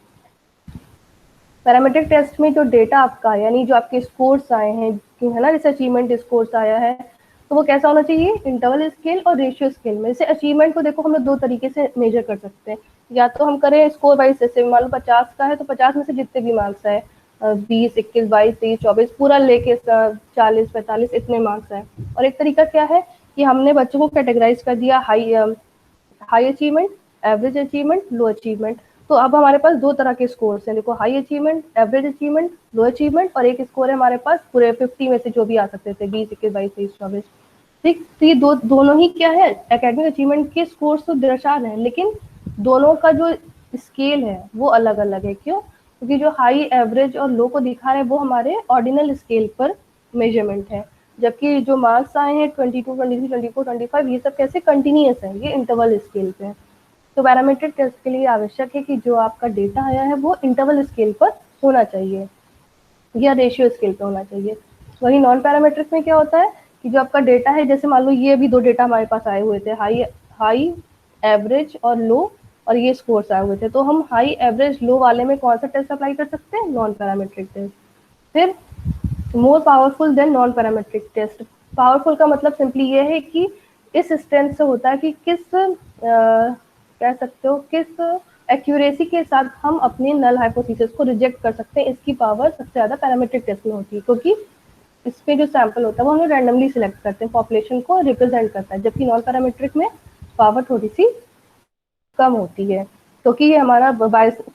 Speaker 1: पैरामीट्रिक टेस्ट में जो डेटा आपका, यानी जो आपके स्कोर्स आए हैं, है ना, जैसे अचीवमेंट स्कोर्स आया है, तो वो कैसा होना चाहिए, इंटरवल स्केल और रेशियो स्केल में। जैसे अचीवमेंट को देखो हम लोग 2 तरीके से मेजर कर सकते हैं, या तो हम करें स्कोर वाइज, जैसे मान लो 50 का है तो 50 में से जितने भी मार्क्स है, 20, 21, 22, 23, 24 पूरा लेके 40, 45 इतने मार्क्स है। और एक तरीका क्या है कि हमने बच्चों को कैटेगराइज कर दिया, हाई अचीवमेंट, एवरेज अचीवमेंट, लो अचीवमेंट। तो अब हमारे पास 2 तरह के स्कोर्स हैं, देखो, हाई अचीवमेंट, एवरेज अचीवमेंट, लो अचीवमेंट, और एक स्कोर है हमारे पास पूरे 50 में से जो भी आ सकते थे, 20, 21, 22, 23, 24। ठीक, तो ये दोनों ही क्या है, एकेडमिक अचीवमेंट के स्कोर्स तो दर्शा रहे हैं, लेकिन दोनों का जो स्केल है वो अलग अलग है। क्यों, क्योंकि जो हाई, एवरेज और लो को दिखा रहे हैं वो हमारे ऑर्डिनल स्केल पर मेजरमेंट है, जबकि जो मार्क्स आए हैं 22, 23, 24, 25 ये सब कैसे कंटिन्यूअस है, ये इंटरवल स्केल पे। तो पैरामीट्रिक टेस्ट के लिए आवश्यक है कि जो आपका डेटा आया है वो इंटरवल स्केल पर होना चाहिए या रेशियो स्केल पे होना चाहिए। वही नॉन पैरामीट्रिक में क्या होता है कि जो आपका डेटा है, जैसे मान लो ये भी 2 डेटा हमारे पास आए हुए थे, हाई एवरेज और लो, और ये स्कोर्स आए हुए थे, तो हम हाई, एवरेज, लो वाले में कौन सा टेस्ट अप्लाई कर सकते हैं, नॉन पैरामीट्रिक टेस्ट। फिर more powerful than non parametric test. Powerful का मतलब सिंपली ये है कि इस स्ट्रेंथ से होता है कि किस कह सकते हो किस एक्यूरेसी के साथ हम अपनी नल हाइपोथेसिस को रिजेक्ट कर सकते हैं, इसकी पावर सबसे ज्यादा पैरामीट्रिक टेस्ट में होती है, क्योंकि इसमें जो सैंपल होता है वो हम लोग रैंडमली सिलेक्ट करते हैं, पॉपुलेशन को रिप्रेजेंट करता है, जबकि नॉन पैरामीट्रिक में पावर थोड़ी सी कम होती है, क्योंकि ये हमारा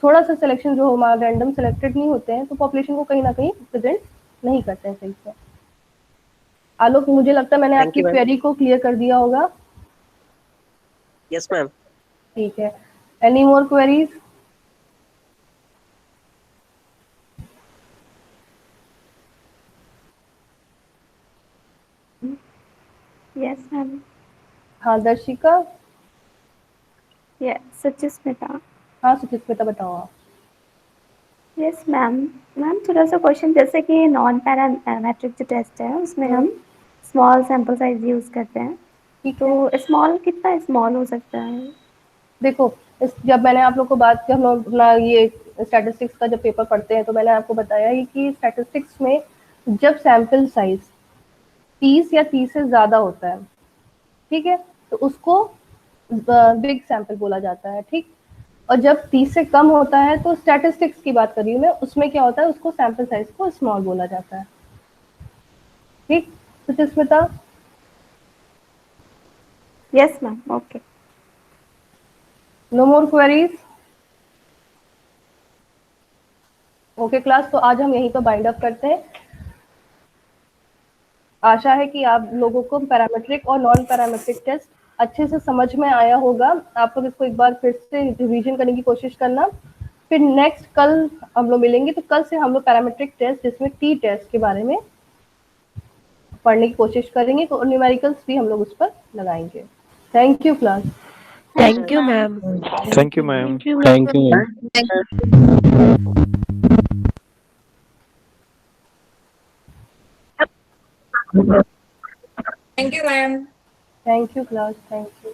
Speaker 1: थोड़ा सा सिलेक्शन जो हमारा रैंडम सिलेक्टेड नहीं होते हैं, तो पॉपुलेशन को कहीं ना कहीं रिप्रेजेंट नहीं करते हैं सही से। आलोक, मुझे लगता है मैंने
Speaker 7: Thank
Speaker 1: आपकी
Speaker 7: you, ma'am.
Speaker 1: क्वेरी को क्लियर कर दिया होगा।
Speaker 7: Yes, ma'am.
Speaker 1: ठीक है, any more queries?
Speaker 8: Yes, ma'am.
Speaker 1: हाँ दर्शिका।
Speaker 8: Yes, Suchimita.
Speaker 1: हाँ सुचिस्मिता, बताओ आप।
Speaker 8: Yes ma'am. मैम थोड़ा सा क्वेश्चन, जैसे कि नॉन पैरामेट्रिक जो टेस्ट है उसमें हम स्मॉल सैंपल साइज यूज करते हैं,
Speaker 1: ठीक है,
Speaker 8: तो स्मॉल कितना स्मॉल हो सकता है?
Speaker 1: देखो, जब मैंने आप लोग को बात, जब हम लोग अपना ये स्टैटिस्टिक्स का जब पेपर पढ़ते हैं तो मैंने आपको बताया ही कि स्टैटिस्टिक्स में जब सैंपल साइज 30 या 30 से ज्यादा होता है, ठीक है, तो उसको बिग सैंपल बोला जाता है। ठीक, और जब 30 से कम होता है, तो स्टैटिस्टिक्स की बात कर रही हूँ मैं, उसमें क्या होता है, उसको सैंपल साइज को स्मॉल बोला जाता है। ठीक, Suchismita.
Speaker 8: Yes ma'am, okay.
Speaker 1: No more queries? Okay class, तो आज हम यहीं पर बाइंड अप करते हैं। आशा है कि आप लोगों को पैरामेट्रिक और नॉन पैरामेट्रिक टेस्ट अच्छे से समझ में आया होगा। आप लोग इसको एक बार फिर से रिवीजन करने की कोशिश करना। फिर नेक्स्ट कल हम लोग मिलेंगे, तो कल से हम लोग पैरामेट्रिक टेस्ट जिसमें टी टेस्ट के बारे में पढ़ने की कोशिश करेंगे, तो न्यूमेरिकल्स भी हम लोग उस पर लगाएंगे। Thank you class.
Speaker 9: Thank you ma'am.
Speaker 10: Thank you ma'am.
Speaker 4: Thank you ma'am.
Speaker 5: Thank you ma'am.
Speaker 1: Thank you class, thank you.